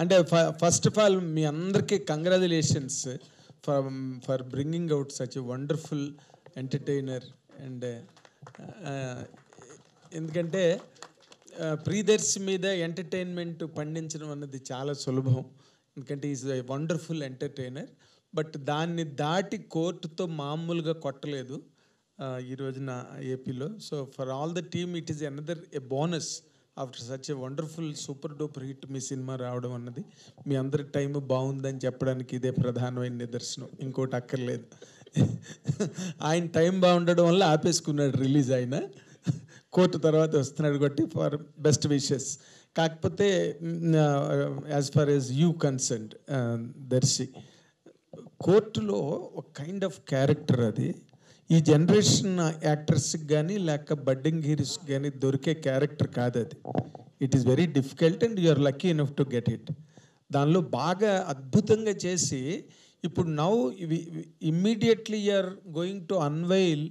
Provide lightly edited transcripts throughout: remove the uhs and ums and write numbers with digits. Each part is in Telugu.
అంటే ఫస్ట్ ఆఫ్ ఆల్ మీ అందరికీ congratulations for bringing out such a wonderful entertainer. And ఎందుకంటే ప్రియదర్శి మీద ఎంటర్టైన్మెంట్ పండించడం అన్నది చాలా సులభం, ఎందుకంటే is a wonderful entertainer. But దాన్ని దాటి కోర్టుతో మామూలుగా కొట్టలేదు ఈ రోజున ఏపీలో. So for all the team it is another a bonus after such a wonderful super duper hit me cinema రావడం అన్నది. మీ అందరి టైం బాగుందని చెప్పడానికి ఇదే ప్రధానమైన నిదర్శనం, ఇంకోటి అక్కర్లేదు. ఆయన టైం బాగుండడం వల్ల ఆపేసుకున్నాడు రిలీజ్. ఆయన కోర్టు తర్వాత వస్తున్నాడు కాబట్టి ఫర్ బెస్ట్ విషెస్. కాకపోతే as far as you concerned Darshi, కోర్టులో ఒక కైండ్ ఆఫ్ క్యారెక్టర్ అది. ఈ జనరేషన్ యాక్టర్స్కి కానీ లేక బడ్డింగ్ హీరోస్కి కానీ దొరికే క్యారెక్టర్ కాదు అది. It is very difficult and you're lucky enough to get it. దానిలో బాగా అద్భుతంగా చేసి ఇప్పుడు now immediately you're going to unveil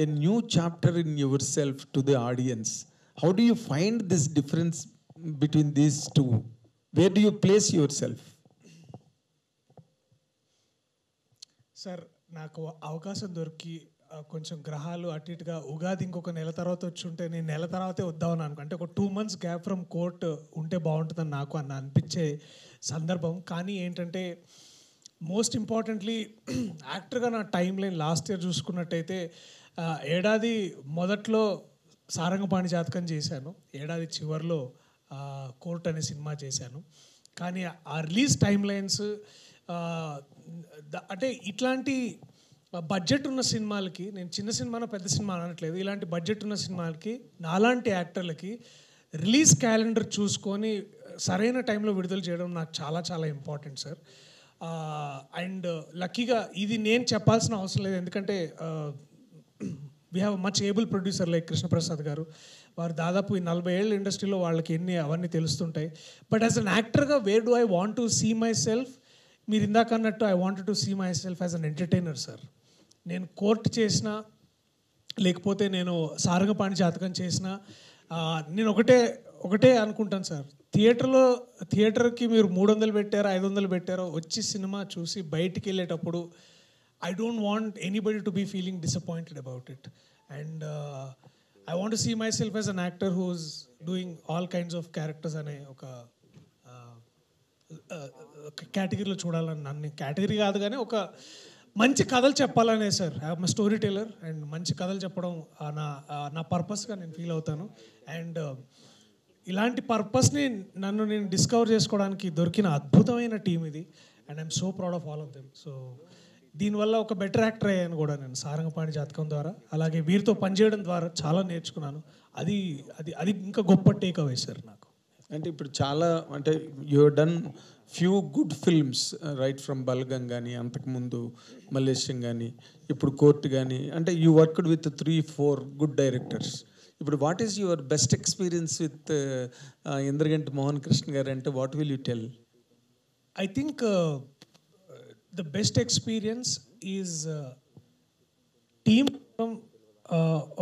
a new chapter in yourself to the audience. How do you find this difference between these two? Where do you place yourself? Sir, నాకు అవకాశం దొరికి కొంచెం గ్రహాలు అటు ఇటుగా ఉగాది ఇంకొక నెల తర్వాత వచ్చి ఉంటే నేను నెల తర్వాతే వద్దామని అనుకో, అంటే ఒక 2 months గ్యాప్ ఫ్రమ్ కోర్ట్ ఉంటే బాగుంటుందని నాకు అనిపించే సందర్భం. కానీ ఏంటంటే మోస్ట్ ఇంపార్టెంట్లీ యాక్టర్గా నా టైం లైన్ లాస్ట్ ఇయర్ చూసుకున్నట్టయితే ఏడాది మొదట్లో సారంగపాణి జాతకం చేశాను, ఏడాది చివరిలో కోర్ట్ అనే సినిమా చేశాను. కానీ ఆ రిలీజ్ టైం లైన్స్ అంటే ఇట్లాంటి బడ్జెట్ ఉన్న సినిమాలకి, నేను చిన్న సినిమానో పెద్ద సినిమా అనట్లేదు, ఇలాంటి బడ్జెట్ ఉన్న సినిమాలకి నాలాంటి యాక్టర్లకి రిలీజ్ క్యాలెండర్ చూసుకొని సరైన టైంలో విడుదల చేయడం నాకు చాలా చాలా ఇంపార్టెంట్ సార్. అండ్ లక్కీగా ఇది నేను చెప్పాల్సిన అవసరం లేదు, ఎందుకంటే we have much able producer like Krishnaprasad గారు. వారు దాదాపు ఈ 40 ఏళ్ళ ఇండస్ట్రీలో వాళ్ళకి అవన్నీ తెలుస్తుంటాయి. బట్ యాజ్ అన్ యాక్టర్గా where do I want to see myself, మీరు ఇందాక అన్నట్టు I want to see myself as an entertainer sir. నేను కోర్ట్ చేసినా లేకపోతే నేను సారంగపాణి జాతకం చేసినా నేను ఒకటే అనుకుంటాను సార్, థియేటర్కి మీరు 300 పెట్టారో 500 పెట్టారో వచ్చి సినిమా చూసి బయటికి వెళ్ళేటప్పుడు I don't want anybody to be feeling disappointed about it. And I want to see myself as an actor who's doing all kinds of characters అనే ఒక కేటగిరీలో చూడాలని, నన్ను కేటగిరీ కాదు కానీ ఒక మంచి కథలు చెప్పాలనే sir. I'm story teller and మంచి కథలు చెప్పడం నా పర్పస్గా నేను ఫీల్ అవుతాను. అండ్ ఇలాంటి పర్పస్ని నేను డిస్కవర్ చేసుకోవడానికి దొరికిన అద్భుతమైన టీం ఇది. And I'm so proud of all of them. So దీనివల్ల ఒక బెటర్ యాక్టర్ అయ్యాను కూడా నేను సారంగపాణి జాతకం ద్వారా. అలాగే వీరితో పనిచేయడం ద్వారా చాలా నేర్చుకున్నాను. అది అది అది ఇంకా గొప్ప టేక్ అవే సార్ నాకు. అంటే ఇప్పుడు చాలా అంటే you done few good films right from Balagam కానీ, అంతకుముందు మలేషియం కానీ, ఇప్పుడు కోర్ట్ కానీ, అంటే you worked with 3-4 good directors. ఇప్పుడు what is your best experience with Indraganti Mohan Krishna garu అంటే what will you tell? I think the best experience is team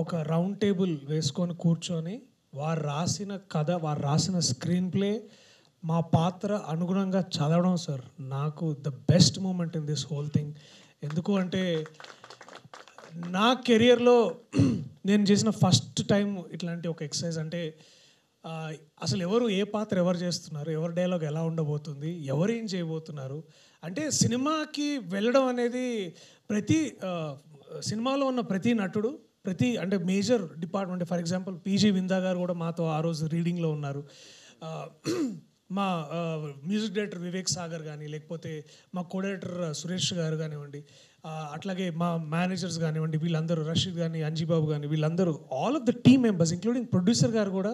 ఒక రౌండ్ టేబుల్ వేసుకొని కూర్చొని వారు రాసిన కథ, వారు రాసిన స్క్రీన్ ప్లే, మా పాత్ర అనుగుణంగా చదవడం సార్ నాకు the best moment in this whole thing. ఎందుకు అంటే నా కెరియర్లో నేను చేసిన ఫస్ట్ టైం ఇట్లాంటి ఒక ఎక్సర్సైజ్. అంటే అసలు ఏ పాత్ర ఎవరు చేస్తున్నారు, ఎవరి డైలాగ్ ఎలా ఉండబోతుంది, ఎవరు ఏం చేయబోతున్నారు, అంటే సినిమాకి వెళ్ళడం అనేది ప్రతి సినిమాలో ఉన్న ప్రతి నటుడు, అంటే major department, for example PG Vinda garu కూడా మాతో ఆ రోజు రీడింగ్లో ఉన్నారు. మా మ్యూజిక్ డైరెక్టర్ వివేక్ సాగర్ కానీ, లేకపోతే మా కో డైరెక్టర్ సురేష్ గారు కానివ్వండి, అట్లాగే మా మేనేజర్స్ కానివ్వండి, వీళ్ళందరూ రషీద్ కానీ, అంజీబాబు కానీ, వీళ్ళందరూ all of the team members including producer గారు కూడా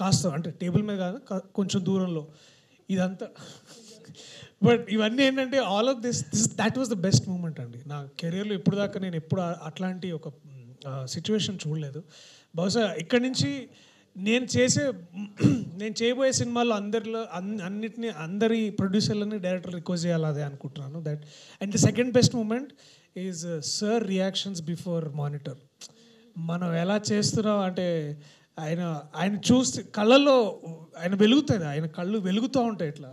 కాస్త అంటే టేబుల్ మీద కాదు కొంచెం దూరంలో ఇదంతా. బట్ ఇవన్నీ ఏంటంటే all of that was the best moment అండి నా కెరియర్లో. ఇప్పుడు దాకా నేను ఎప్పుడు అట్లాంటి ఒక సిచ్యువేషన్ చూడలేదు. బహుశా ఇక్కడి నుంచి నేను చేయబోయే సినిమాల్లో అందరి ప్రొడ్యూసర్లని డైరెక్టర్ రిక్వెస్ట్ చేయాలి అదే అనుకుంటున్నాను. That and the second best moment is sir reactions before monitor. మనం ఎలా చేస్తున్నాం అంటే ఆయన ఆయన చూస్తే కళ్ళల్లో ఆయన వెలుగుతుంది, ఆయన కళ్ళు వెలుగుతూ ఉంటాయి ఇట్లా.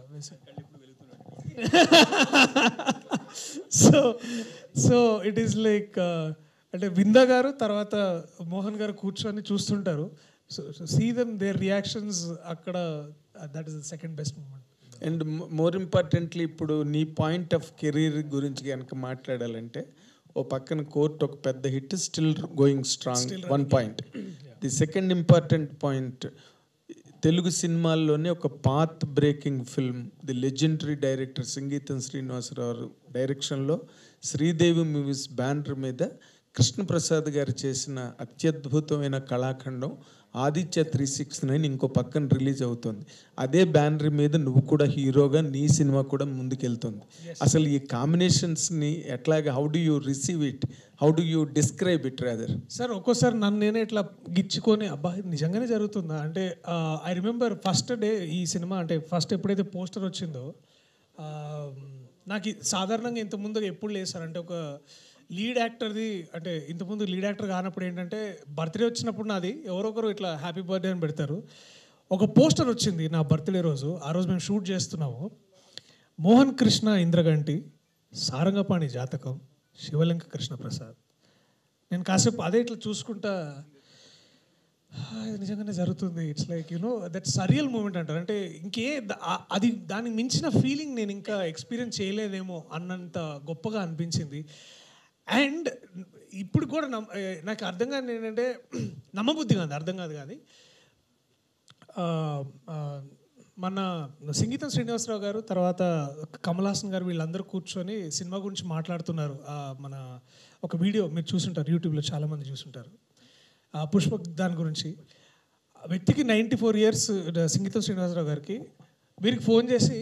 So so it is like అంటే విందా గారు తర్వాత మోహన్ గారు కూర్చొని చూస్తుంటారు. So see them their reactions అక్కడ, that is the second best moment. And more importantly ఇప్పుడు నీ పాయింట్ ఆఫ్ కెరీర్ గురించి కనుక మాట్లాడాలంటే, ఓ పక్కన కోర్ట్ ఒక పెద్ద hit, still going strong, one point. The second important point, Telugu సినిమాల్లోనే ఒక path breaking film, the legendary director Singeetam Srinivasarao డైరెక్షన్లో శ్రీదేవి మూవీస్ బ్యానర్ మీద కృష్ణప్రసాద్ గారు చేసిన అత్యద్భుతమైన కళాఖండం ఆదిత్య 369 ఇంకో పక్కన రిలీజ్ అవుతుంది. అదే బ్యానర్ మీద నువ్వు కూడా హీరోగా, నీ సినిమా కూడా ముందుకెళ్తుంది. అసలు ఈ కాంబినేషన్స్ని ఎట్లాగా, how do you receive it, how do you describe it rather? Sir ఒక్కోసారి నన్ను నేనే ఇట్లా గిచ్చుకొని అబ్బా ఇది నిజంగానే జరుగుతుందా అంటే, ఐ రిమెంబర్ ఫస్ట్ డే ఈ సినిమా అంటే ఫస్ట్ ఎప్పుడైతే పోస్టర్ వచ్చిందో, నాకు సాధారణంగా ఇంతకుముందు ఎప్పుడు లేదు సార్. అంటే ఒక లీడ్ యాక్టర్ది, అంటే ఇంతకుముందు లీడ్ యాక్టర్ కానప్పుడు ఏంటంటే బర్త్డే వచ్చినప్పుడు నాది ఎవరొకరు ఇట్లా హ్యాపీ బర్త్డే అని పెడతారు. ఒక పోస్టర్ వచ్చింది నా బర్త్డే రోజు. ఆ రోజు మేము షూట్ చేస్తున్నాము. మోహన్ కృష్ణ ఇంద్రగంటి, సారంగపాణి జాతకం, శివలింక కృష్ణప్రసాద్. నేను కాసేపు అదే ఇట్లా చూసుకుంటా, ఇది నిజంగానే జరుగుతుంది. It's like you know that surreal moment అంటారు. అంటే ఇంకే అది దానికి మించిన ఫీలింగ్ నేను ఇంకా ఎక్స్పీరియన్స్ చేయలేదేమో అన్నంత గొప్పగా అనిపించింది. అండ్ ఇప్పుడు కూడా నాకు అర్థం కాదు ఏంటంటే, నమ్మబుద్ధి కాదు, అర్థం కాదు. కానీ మన సంగీతం శ్రీనివాసరావు గారు తర్వాత కమల్ హాసన్ గారు వీళ్ళందరూ కూర్చొని సినిమా గురించి మాట్లాడుతున్నారు. మన ఒక వీడియో మీరు చూసుంటారు, యూట్యూబ్లో చాలామంది చూసుంటారు, పుష్పక్ దాని గురించి. వ్యక్తికి 94 years సంగీతం శ్రీనివాసరావు గారికి వీరికి ఫోన్ చేసి,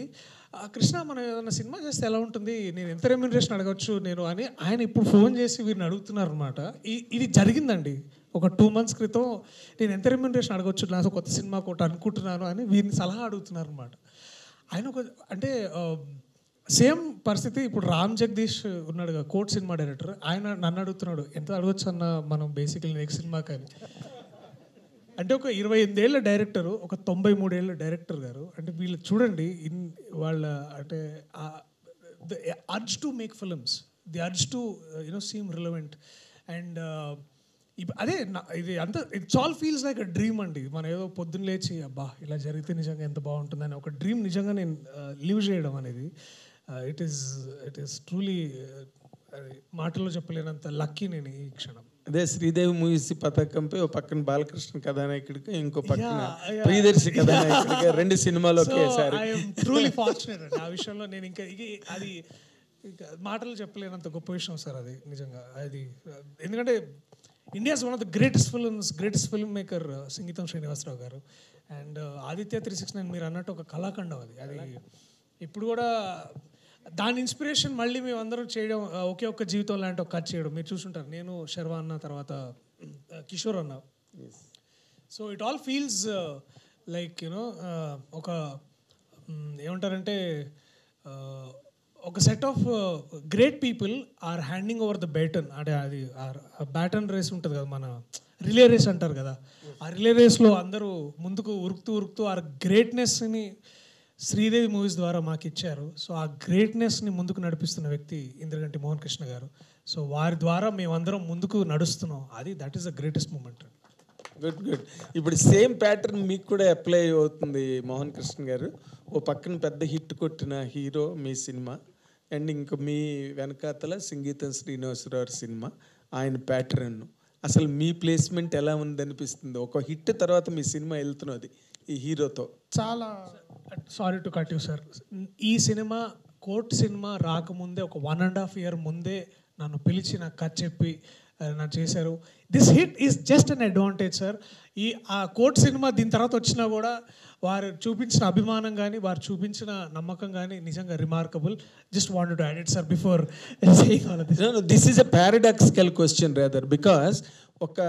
కృష్ణ మనం ఏదైనా సినిమా చేస్తే ఎలా ఉంటుంది, నేను ఎంత రెమ్యూనరేషన్ అడగచ్చు నేను అని ఆయన ఇప్పుడు ఫోన్ చేసి వీరిని అడుగుతున్నారు అనమాట. ఇది జరిగిందండి ఒక 2 months క్రితం. నేను ఎంత రెమ్యూనరేషన్ అడగచ్చు, నాకు కొత్త సినిమా ఒకటి అనుకుంటున్నాను అని వీరిని సలహా అడుగుతున్నారు అనమాట. ఆయన ఒక అంటే సేమ్ పరిస్థితి ఇప్పుడు రామ్ జగదీష్ ఉన్నాడు కదా, కోర్ట్ సినిమా డైరెక్టర్. ఆయన నన్ను అడుగుతున్నాడు ఎంత అడగచ్చు అన్న మనం బేసికలీ నెక్స్ట్ సినిమా కానీ. అంటే ఒక 28 ఏళ్ల డైరెక్టరు, ఒక 93 ఏళ్ల డైరెక్టర్ గారు. అంటే వీళ్ళు చూడండి వాళ్ళ అంటే the urge to make films, the urge to you know seem relevant. And అదే ఇది అంత it's all feels like a dream అండి. మనం ఏదో పొద్దున్న లేచి అబ్బా ఇలా జరిగితే నిజంగా ఎంత బాగుంటుందని ఒక డ్రీమ్ నిజంగా నేను లివ్ చేయడం అనేది ఇట్ ఈస్ ట్రూలీ మాటల్లో చెప్పలేనంత లక్కీ నేను ఈ క్షణం. అదే శ్రీదేవి మూవీస్ పతాకంపై ఒక పక్కన బాలకృష్ణ కథానాయకుడికి, ఇంకో పక్కన ప్రియదర్శి కథానాయకుడికి 2 సినిమాలు ఒకేసారి. ట్రూలీ ఫార్చునేట్ అండి ఆ విషయంలో. నేను ఇంకా అది మాటలు చెప్పలేనంత గొప్ప విషయం సార్ అది నిజంగా. అది ఎందుకంటే India's one of the greatest film maker సంగీతం శ్రీనివాసరావు గారు. అండ్ ఆదిత్య 369 మీరు అన్నట్టు ఒక కళాఖండం అది ఇప్పుడు కూడా దాని ఇన్స్పిరేషన్ మళ్ళీ మేము అందరం చేయడం, ఒకే ఒక్క జీవితం లాంటి ఒక కథ చేయడం మీరు చూసుంటారు. నేను శర్వా అన్న తర్వాత కిషోర్ అన్న. So it all feels like you know ఒక ఏమంటారంటే ఒక set of great people are handing over the baton. అంటే అది బ్యాటన్ రేస్ ఉంటుంది కదా, మన రిలే రేస్ అంటారు కదా. ఆ రిలే రేస్లో అందరూ ముందుకు ఉరుకుతూ ఆ గ్రేట్నెస్ని శ్రీదేవి మూవీస్ ద్వారా మాకు ఇచ్చారు. సో ఆ గ్రేట్నెస్ని ముందుకు నడిపిస్తున్న వ్యక్తి ఇంద్రగంటి మోహన్ కృష్ణ గారు. సో వారి ద్వారా మేమందరం ముందుకు నడుస్తున్నాం. That is the greatest moment. Good. ఇప్పుడు సేమ్ ప్యాటర్న్ మీకు కూడా అప్లై అవుతుంది మోహన్ కృష్ణ గారు. ఓ పక్కన పెద్ద హిట్ కొట్టిన హీరో మీ సినిమా, అండ్ ఇంక మీ వెనకాతల సంగీతం శ్రీనివాసరావు సినిమా, ఆయన ప్యాటర్న్. అసలు మీ ప్లేస్మెంట్ ఎలా ఉందనిపిస్తుంది? ఒక హిట్ తర్వాత మీ సినిమా వెళ్తున్నది ఈ హీరోతో. చాలా sorry to cut you sir. ఈ సినిమా కోర్ట్ సినిమా రాకముందే ఒక 1.5 year ముందే నన్ను పిలిచి నాకు కథ చెప్పి నాకు చేశారు. This hit is just an advantage sir. ఆ కోర్ట్ సినిమా దీని తర్వాత వచ్చినా కూడా వారు చూపించిన అభిమానం కానీ వారు చూపించిన నమ్మకం కానీ నిజంగా remarkable. Just wanted to add it sir before saying all of this. This is a paradoxical question rather, because ఒక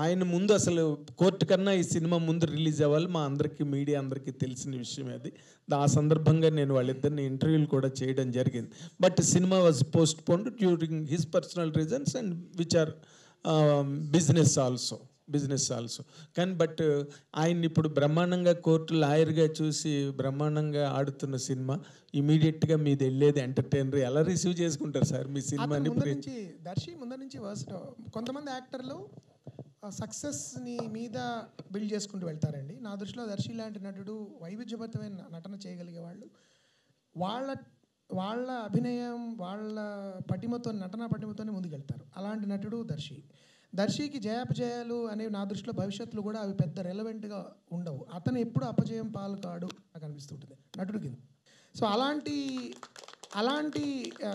ఆయన ముందు అసలు కోర్టు కన్నా ఈ సినిమా ముందు రిలీజ్ అవ్వాలి, మా అందరికీ మీడియా అందరికీ తెలిసిన విషయం అది. ఆ సందర్భంగా నేను వాళ్ళిద్దరిని ఇంటర్వ్యూలు కూడా చేయడం జరిగింది. But cinema was postponed during his personal reasons and which are business also. Business also. కానీ బట్ ఆయన్ని ఇప్పుడు బ్రహ్మాండంగా కోర్టు లాయర్గా చూసి బ్రహ్మాండంగా ఆడుతున్న సినిమా ఇమీడియట్గా మీది వెళ్ళేది ఎంటర్టైనర్ ఎలా రిసీవ్ చేసుకుంటారు సార్ మీ సినిమాని? దర్శి ముందర నుంచి వర్స్ట్. కొంతమంది యాక్టర్లు సక్సెస్ని మీద బిల్డ్ చేసుకుంటూ వెళ్తారండి. నా దృష్టిలో దర్శి లాంటి నటుడు వైవిధ్యభరితమైన నటన చేయగలిగే వాళ్ళు, వాళ్ళ అభినయం వాళ్ళ పటిమతో నటనా పటిమతోనే ముందుకెళ్తారు. అలాంటి నటుడు దర్శికి జయాపజయాలు అనేవి నా దృష్టిలో భవిష్యత్తులో కూడా అవి పెద్ద రెలవెంట్గా ఉండవు. అతను ఎప్పుడు అపజయం పాలు కాడు నాకు అనిపిస్తుంటుంది నటుడు కింద. సో అలాంటి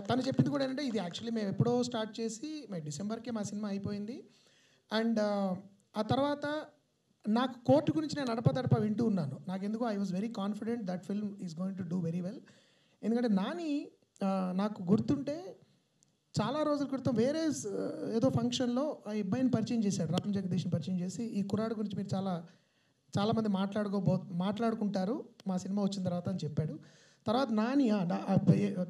తను చెప్పింది కూడా ఏంటంటే, ఇది యాక్చువల్లీ మేము ఎప్పుడో స్టార్ట్ చేసి డిసెంబర్కే మా సినిమా అయిపోయింది. అండ్ ఆ తర్వాత నాకు కోర్టు గురించి నేను అడపదడప వింటూ ఉన్నాను. నాకు ఎందుకో I was very confident that film is going to do very well. ఎందుకంటే నాని నాకు గుర్తుంటే చాలా రోజుల క్రితం వేరే ఏదో ఫంక్షన్లో ఆ అబ్బాయిని పరిచయం చేశాడు, రామ్ జగదీష్ని పరిచయం చేసి, ఈ కుర్రాడు గురించి మీరు చాలామంది మాట్లాడుకుంటారు మా సినిమా వచ్చిన తర్వాత అని చెప్పాడు. తర్వాత నాని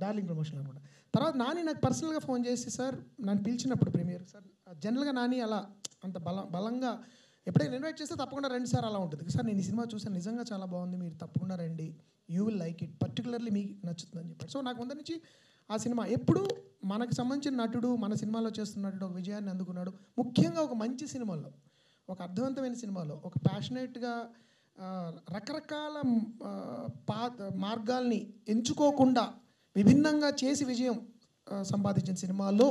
డార్లింగ్ ప్రమోషన్ అనమాట. తర్వాత నాని నాకు పర్సనల్గా ఫోన్ చేసి, సార్ నన్ను పిలిచినప్పుడు ప్రీమియర్ సార్, జనరల్గా నాని అలా అంత బలంగా ఎప్పుడైనా ఇన్వైట్ చేస్తే తప్పకుండా రండి సార్ అలా ఉంటుంది. సార్ నేను ఈ సినిమా చూసాను, నిజంగా చాలా బాగుంది, మీరు తప్పకుండా రండి, you will like it, particularly మీకు నచ్చుతుందని చెప్పాడు. సో నాకు ముందు నుంచి ఆ సినిమా ఎప్పుడు మనకు సంబంధించిన నటుడు మన సినిమాలో చేస్తున్న నటుడు ఒక విజయాన్ని అందుకున్నాడు. ముఖ్యంగా ఒక మంచి సినిమాలో, ఒక అర్థవంతమైన సినిమాలో, ఒక ప్యాషనేట్గా రకరకాల మార్గాల్ని ఎంచుకోకుండా విభిన్నంగా చేసి విజయం సంపాదించిన సినిమాల్లో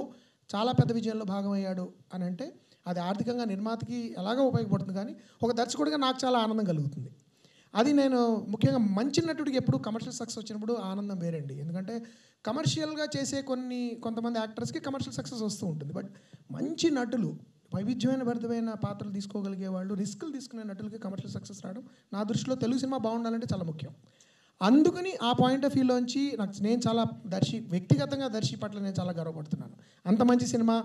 చాలా పెద్ద విజయంలో భాగమయ్యాడు అని అంటే అది ఆర్థికంగా నిర్మాతకి ఎలాగో ఉపయోగపడుతుంది, కానీ ఒక దర్శకుడిగా నాకు చాలా ఆనందం కలుగుతుంది. అది నేను ముఖ్యంగా మంచి నటుడికి ఎప్పుడు కమర్షియల్ సక్సెస్ వచ్చినప్పుడు ఆనందం వేరండి. ఎందుకంటే కమర్షియల్గా చేసే కొంతమంది యాక్టర్స్కి కమర్షియల్ సక్సెస్ వస్తూ ఉంటుంది. బట్ మంచి నటులు, వైవిధ్యమైన భరితమైన పాత్రలు తీసుకోగలిగే వాళ్ళు, రిస్కులు తీసుకునే నటులకి కమర్షియల్ సక్సెస్ రావడం నా దృష్టిలో తెలుగు సినిమా బాగుండాలంటే చాలా ముఖ్యం. అందుకని ఆ పాయింట్ ఆఫ్ వ్యూలో నుంచి నేను చాలా వ్యక్తిగతంగా దర్శి పట్ల నేను చాలా గర్వపడుతున్నాను. అంత మంచి సినిమా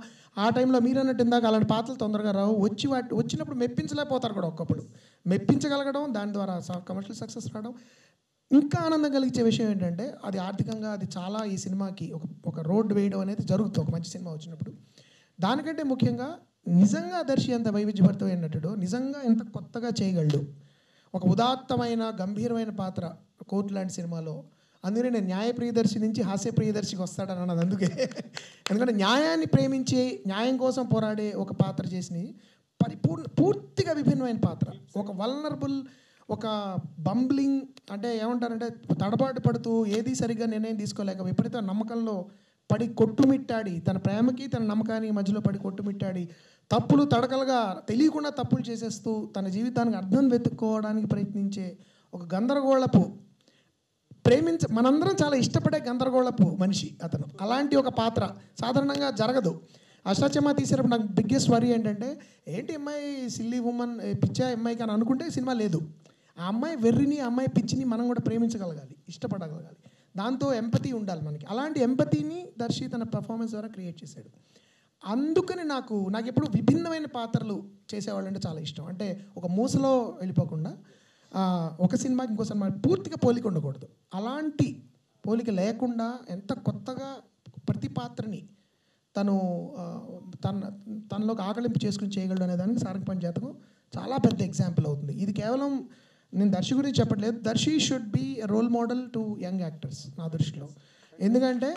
ఆ టైంలో మీరు అన్నట్టు ఇందాక అలాంటి పాత్రలు తొందరగా రావు, వచ్చినప్పుడు మెప్పించలేకపోతారు కూడా. ఒక్కప్పుడు మెప్పించగలగడం, దాని ద్వారా కమర్షియల్ సక్సెస్ రావడం. ఇంకా ఆనందం కలిగించే విషయం ఏంటంటే అది ఆర్థికంగా అది చాలా ఈ సినిమాకి ఒక రోడ్ వేయడం అనేది జరుగుతుంది ఒక మంచి సినిమా వచ్చినప్పుడు. దానికంటే ముఖ్యంగా నిజంగా దర్శి ఎంత వైవిధ్యభరితమైన నటుడు, నిజంగా ఎంత కొత్తగా చేయగలడు. ఒక ఉదాత్తమైన గంభీరమైన పాత్ర కోర్టు లాంటి సినిమాలో. అందుకనే నేను న్యాయ ప్రియదర్శి నుంచి హాస్య ప్రియదర్శికి వస్తాడని అన్నది అందుకే. ఎందుకంటే న్యాయాన్ని ప్రేమించే, న్యాయం కోసం పోరాడే ఒక పాత్ర చేసి పూర్తిగా విభిన్నమైన పాత్ర, ఒక వల్నరబుల్, ఒక బంబ్లింగ్ అంటే ఏమంటారంటే తడబాటు పడుతూ ఏది సరిగ్గా నిర్ణయం తీసుకోలేక విపరీత నమ్మకంలో పడి కొట్టుమిట్టాడి, తన ప్రేమకి తన నమ్మకానికి మధ్యలో పడి కొట్టుమిట్టాడి, తప్పులు తడకలుగా తెలియకుండా తప్పులు చేసేస్తూ తన జీవితానికి అర్థం వెతుక్కోవడానికి ప్రయత్నించే ఒక గందరగోళపు మనందరం చాలా ఇష్టపడే గందరగోళపు మనిషి అతను. అలాంటి ఒక పాత్ర సాధారణంగా జరగదు. అష్టాచమ్మా తీసేటప్పుడు నాకు బిగ్గెస్ట్ వరీ ఏంటంటే, ఏంటి అమ్మాయి సిల్లీ ఉమెన్, పిచ్చా అమ్మాయికి అని అనుకుంటే సినిమా లేదు. ఆ అమ్మాయి వెర్రిని, ఆ అమ్మాయి పిచ్చిని మనం కూడా ప్రేమించగలగాలి, ఇష్టపడగలగాలి. దాంతో ఎంపతి ఉండాలి మనకి. అలాంటి ఎంపతిని దర్శి తన పర్ఫార్మెన్స్ ద్వారా క్రియేట్ చేశాడు. అందుకని నాకు ఎప్పుడు విభిన్నమైన పాత్రలు చేసేవాళ్ళు అంటే చాలా ఇష్టం. అంటే ఒక మూసలో వెళ్ళిపోకుండా ఒక సినిమాకి ఇంకో సినిమా పూర్తిగా పోలిక ఉండకూడదు. అలాంటి పోలిక లేకుండా ఎంత కొత్తగా ప్రతి పాత్రని తనలోకి ఆకలింపు చేసుకుని చేయగలడు అనే దానికి సారంగపాణి జాతకం చాలా పెద్ద ఎగ్జాంపుల్ అవుతుంది. ఇది కేవలం నేను దర్శి గురించి చెప్పట్లేదు. Darshi should be role model to young actors నా దృష్టిలో. ఎందుకంటే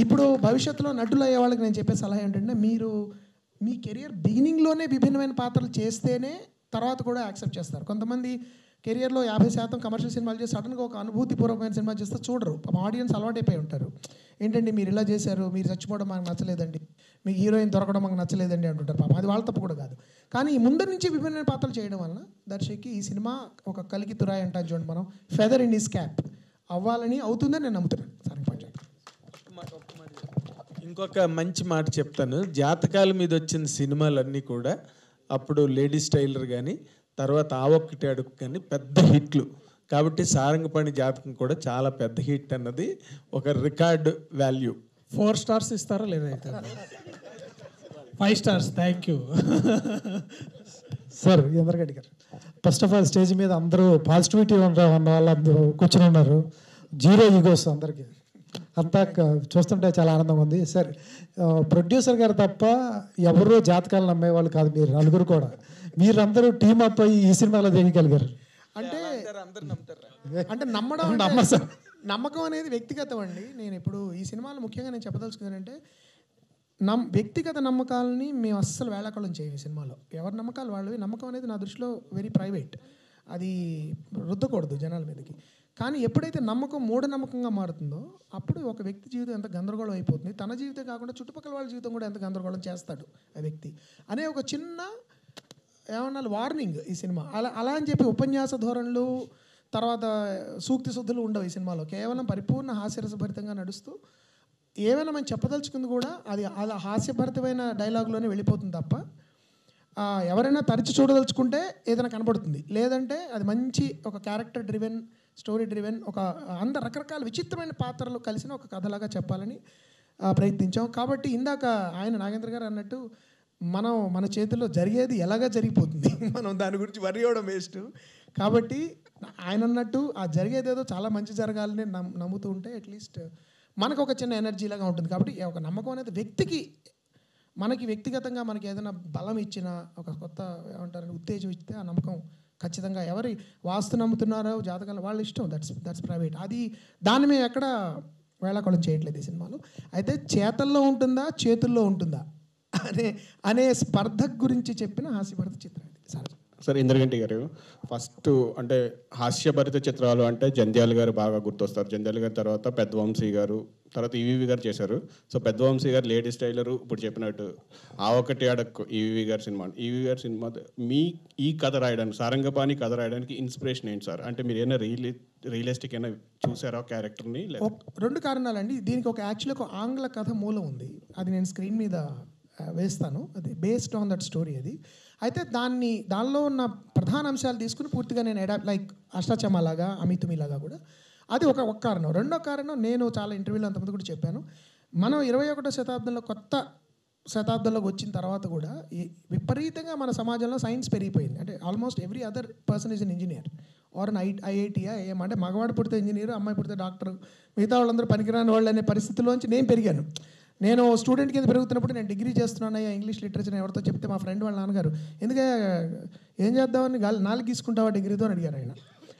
ఇప్పుడు భవిష్యత్తులో నటులు అయ్యే వాళ్ళకి నేను చెప్పే సలహా ఏంటంటే, మీరు మీ కెరియర్ బిగినింగ్లోనే విభిన్నమైన పాత్రలు చేస్తేనే తర్వాత కూడా యాక్సెప్ట్ చేస్తారు. కొంతమంది కెరియర్లో 50% కమర్షియల్ సినిమాలు చేసి సడన్గా ఒక అనుభూతిపూర్వకమైన సినిమా చేస్తే చూడరు. ఆడియన్స్ అలవాటైపోయి ఉంటారు. ఏంటండి మీరు ఇలా చేశారు, మీరు చచ్చిపోవడం మాకు నచ్చలేదండి, మీకు హీరోయిన్ దొరకడం మాకు నచ్చలేదండి అంటుంటారు. పాపం అది వాళ్ళ తప్పు కూడా కాదు. కానీ ముందర నుంచి విభిన్న పాత్రలు చేయడం వలన దర్శకి ఈ సినిమా ఒక కలికి తురాయి అంటాం చూడండి, మనం ఫెదర్ ఇన్ హిస్ క్యాప్ అవ్వాలని అవుతుందని నేను నమ్ముతున్నాను. సరే ఇంకొక మంచి మాట చెప్తాను. జాతకాల మీద వచ్చిన సినిమాలన్నీ కూడా అప్పుడు లేడీస్ టైలర్ కానీ తర్వాత ఆ ఒక్కటి అడుగు కానీ పెద్ద హిట్లు. కాబట్టి సారంగపాణి జాతకం కూడా చాలా పెద్ద హిట్ అన్నది ఒక రికార్డ్ వాల్యూ. 4 stars ఇస్తారా లేదా? అయితే 5 stars. Thank you sir. Indraganti garu, first of all stage మీద అందరూ పాజిటివిటీ ఉన్న వాళ్ళు అందరూ కూర్చొని ఉన్నారు. జీరో ఈగోస్ అందరికీ. అంతా చూస్తుంటే చాలా ఆనందంగా ఉంది సార్. ప్రొడ్యూసర్ గారు తప్ప ఎవరూ జాతకాలు నమ్మేవాళ్ళు కాదు, మీరు నలుగురు కూడా. మీరందరూ టీమ్ అప్ అయ్యి ఈ సినిమాలో దిగగలిగారు. అంటే అందరు నమ్ముతారా? అంటే నమ్మడం నమ్మరు సార్. నమ్మకం అనేది వ్యక్తిగతం అండి. నేను ఇప్పుడు ఈ సినిమాలో ముఖ్యంగా నేను చెప్పదలుచుకున్నానంటే వ్యక్తిగత నమ్మకాలని మేము అస్సలు వేళాకోళం చేయం ఈ సినిమాలో. ఎవరి నమ్మకాలు వాళ్ళవి. నమ్మకం అనేది నా దృష్టిలో వెరీ ప్రైవేట్, అది రుద్దకూడదు జనాల మీదకి. కానీ ఎప్పుడైతే నమ్మకం మూఢనమ్మకంగా మారుతుందో అప్పుడు ఒక వ్యక్తి జీవితం ఎంత గందరగోళం అయిపోతుంది. తన జీవితం కాకుండా చుట్టుపక్కల వాళ్ళ జీవితం కూడా ఎంత గందరగోళం చేస్తాడు ఆ వ్యక్తి అనే ఒక చిన్న ఏమన్నా వార్నింగ్ ఈ సినిమా. అలా అని చెప్పి ఉపన్యాస ధోరణులు తర్వాత సూక్తి శుద్ధులు ఉండవు ఈ సినిమాలో. కేవలం పరిపూర్ణ హాస్యరసభరితంగా నడుస్తూ ఏమైనా మనం చెప్పదలుచుకుంది కూడా అది అలా హాస్యభరితమైన డైలాగులోనే వెళ్ళిపోతుంది తప్ప ఎవరైనా తరచి చూడదలుచుకుంటే ఏదైనా కనబడుతుంది. లేదంటే అది మంచి ఒక క్యారెక్టర్ డ్రివెన్, స్టోరీ డ్రివెన్, ఒక రకరకాల విచిత్రమైన పాత్రలు కలిసిన ఒక కథలాగా చెప్పాలని ప్రయత్నించాం. కాబట్టి ఇందాక ఆయన నాగేంద్ర గారు అన్నట్టు మన చేతుల్లో జరిగేది ఎలాగా జరిగిపోతుంది, మనం దాని గురించి వరి అవ్వడం వేస్ట్. కాబట్టి ఆయన అన్నట్టు ఆ జరిగేదేదో చాలా మంచి జరగాలని నమ్ముతూ ఉంటే అట్లీస్ట్ మనకు ఒక చిన్న ఎనర్జీలాగా ఉంటుంది. కాబట్టి ఒక నమ్మకం అనేది మనకి వ్యక్తిగతంగా మనకి ఏదైనా బలం ఇచ్చినా, ఒక కొత్త ఏమంటారు ఉత్తేజం ఇస్తే ఆ నమ్మకం ఖచ్చితంగా ఎవరి వాస్తు నమ్ముతున్నారో జాతకాలు వాళ్ళ ఇష్టం, దట్స్ ప్రైవేట్. దాన్ని మేము ఎక్కడ వేళాకోళం చేయట్లేదు ఈ సినిమాలో. అయితే చేతల్లో ఉంటుందా చేతుల్లో ఉంటుందా అనే స్పర్ధ గురించి చెప్పిన హాస్యభరిత చిత్రం ఇది సార్. సార్ ఇంద్రగంటి గారు, ఫస్ట్ అంటే హాస్యభరిత చిత్రాలు అంటే జంధ్యాల గారు బాగా గుర్తొస్తారు. జంధ్యాల గారి తర్వాత పెద్దవంశీ గారు, తర్వాత ఈవీవి గారు చేశారు. సో పెద్దవంశీ గారు లేడీస్ టైలరు, ఇప్పుడు చెప్పినట్టు ఆ ఒకటి అడక్కు ఈవీవి గారి సినిమా. ఈవీవి గారి సినిమా మీ ఈ కథ రాయడానికి, సారంగపాణి కథ రాయడానికి ఇన్స్పిరేషన్ ఏంటి సార్? అంటే మీరు ఏమైనా రియలిస్టిక్ అయినా చూసారా క్యారెక్టర్ని? రెండు కారణాలండి. దీనికి యాక్చువల్లీ ఒక ఆంగ్ల కథ మూలం ఉంది, అది నేను స్క్రీన్ మీద వేస్తాను. అది బేస్డ్ ఆన్ దట్ స్టోరీ. అది అయితే దానిలో ఉన్న ప్రధాన అంశాలు తీసుకుని పూర్తిగా నేను లైక్ అష్టాచమ్మలాగా, అమితుమిలాగా కూడా. అది ఒక కారణం. రెండో కారణం, నేను చాలా ఇంటర్వ్యూలో అంతమంది కూడా చెప్పాను, మనం 21వ శతాబ్దంలో కొత్త శతాబ్దంలోకి వచ్చిన తర్వాత కూడా విపరీతంగా మన సమాజంలో సైన్స్ పెరిగిపోయింది. అంటే almost every other person is an engineer or an ఐఐటీయా ఏమంటే మగవాడు పుడితే ఇంజనీర్, అమ్మాయి పుడితే డాక్టర్, మిగతా వాళ్ళందరూ పనికిరాని వాళ్ళు అనే పరిస్థితిలోంచి నేను పెరిగాను. నేను స్టూడెంట్ కింద పెరుగుతున్నప్పుడు నేను డిగ్రీ చేస్తున్నానయ్యా ఇంగ్లీష్ లిటరేచర్ ఎవరితో చెప్తే మా ఫ్రెండ్ వాళ్ళ నాన్నగారు ఎందుకే ఏం చేద్దామని నాలుగు గీసుకుంటావా డిగ్రీతో అని అడిగారు ఆయన.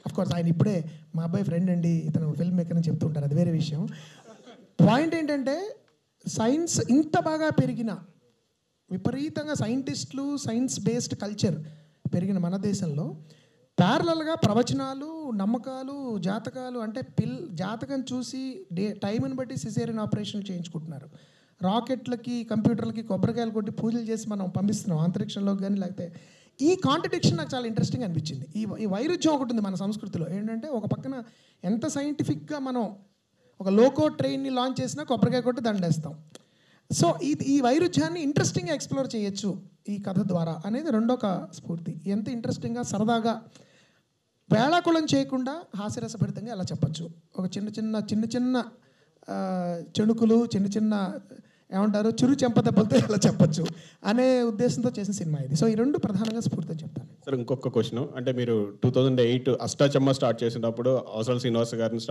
అఫ్కోర్స్ ఆయన ఇప్పుడే మా అబ్బాయి ఫ్రెండ్ అండి, ఇతను ఫిల్మ్ మేకర్ అని చెప్తూ ఉంటారు, అది వేరే విషయం. పాయింట్ ఏంటంటే సైన్స్ ఇంత బాగా పెరిగిన, విపరీతంగా సైంటిస్టులు, సైన్స్ బేస్డ్ కల్చర్ పెరిగిన మన దేశంలో ప్యారలల్గా ప్రవచనాలు, నమ్మకాలు, జాతకాలు అంటే జాతకం చూసి టైంని బట్టి సిజేరియన్ ఆపరేషన్లు చేయించుకుంటున్నారు. రాకెట్లకి, కంప్యూటర్లకి కొబ్బరికాయలు కొట్టి పూజలు చేసి మనం పంపిస్తున్నాం అంతరిక్షంలోకి కానీ. లేకపోతే ఈ కాంట్రడిక్షన్ నాకు చాలా ఇంట్రెస్టింగ్ అనిపించింది. ఈ వైరుధ్యం ఒకటి ఉంది మన సంస్కృతిలో. ఏంటంటే ఒక పక్కన ఎంత సైంటిఫిక్గా మనం ఒక లోకో ట్రైన్ని లాంచ్ చేసినా కొబ్బరికాయ కొట్టి దండేస్తాం. సో ఈ వైరుధ్యాన్ని ఇంట్రెస్టింగ్గా ఎక్స్ప్లోర్ చేయొచ్చు ఈ కథ ద్వారా అనేది రెండో స్ఫూర్తి. ఎంత ఇంట్రెస్టింగ్గా, సరదాగా, వేళాకుళం చేయకుండా హాస్యరసభరితంగా ఎలా చెప్పచ్చు, ఒక చిన్న చిన్న చెణుకులు, చిన్న ఏమంటారు చిరు చెంపదెబ్బలతో ఎలా చెప్పచ్చు అనే ఉద్దేశంతో చేసిన సినిమా ఇది. సో ఈ రెండు ప్రధానంగా స్ఫూర్తి అని చెప్తాను. సార్ ఇంకొక క్వశ్చన్, అంటే మీరు 2008 అష్టాచమ్మ స్టార్ట్ చేసినప్పుడు అవసరాల శ్రీనివాస్ గారిని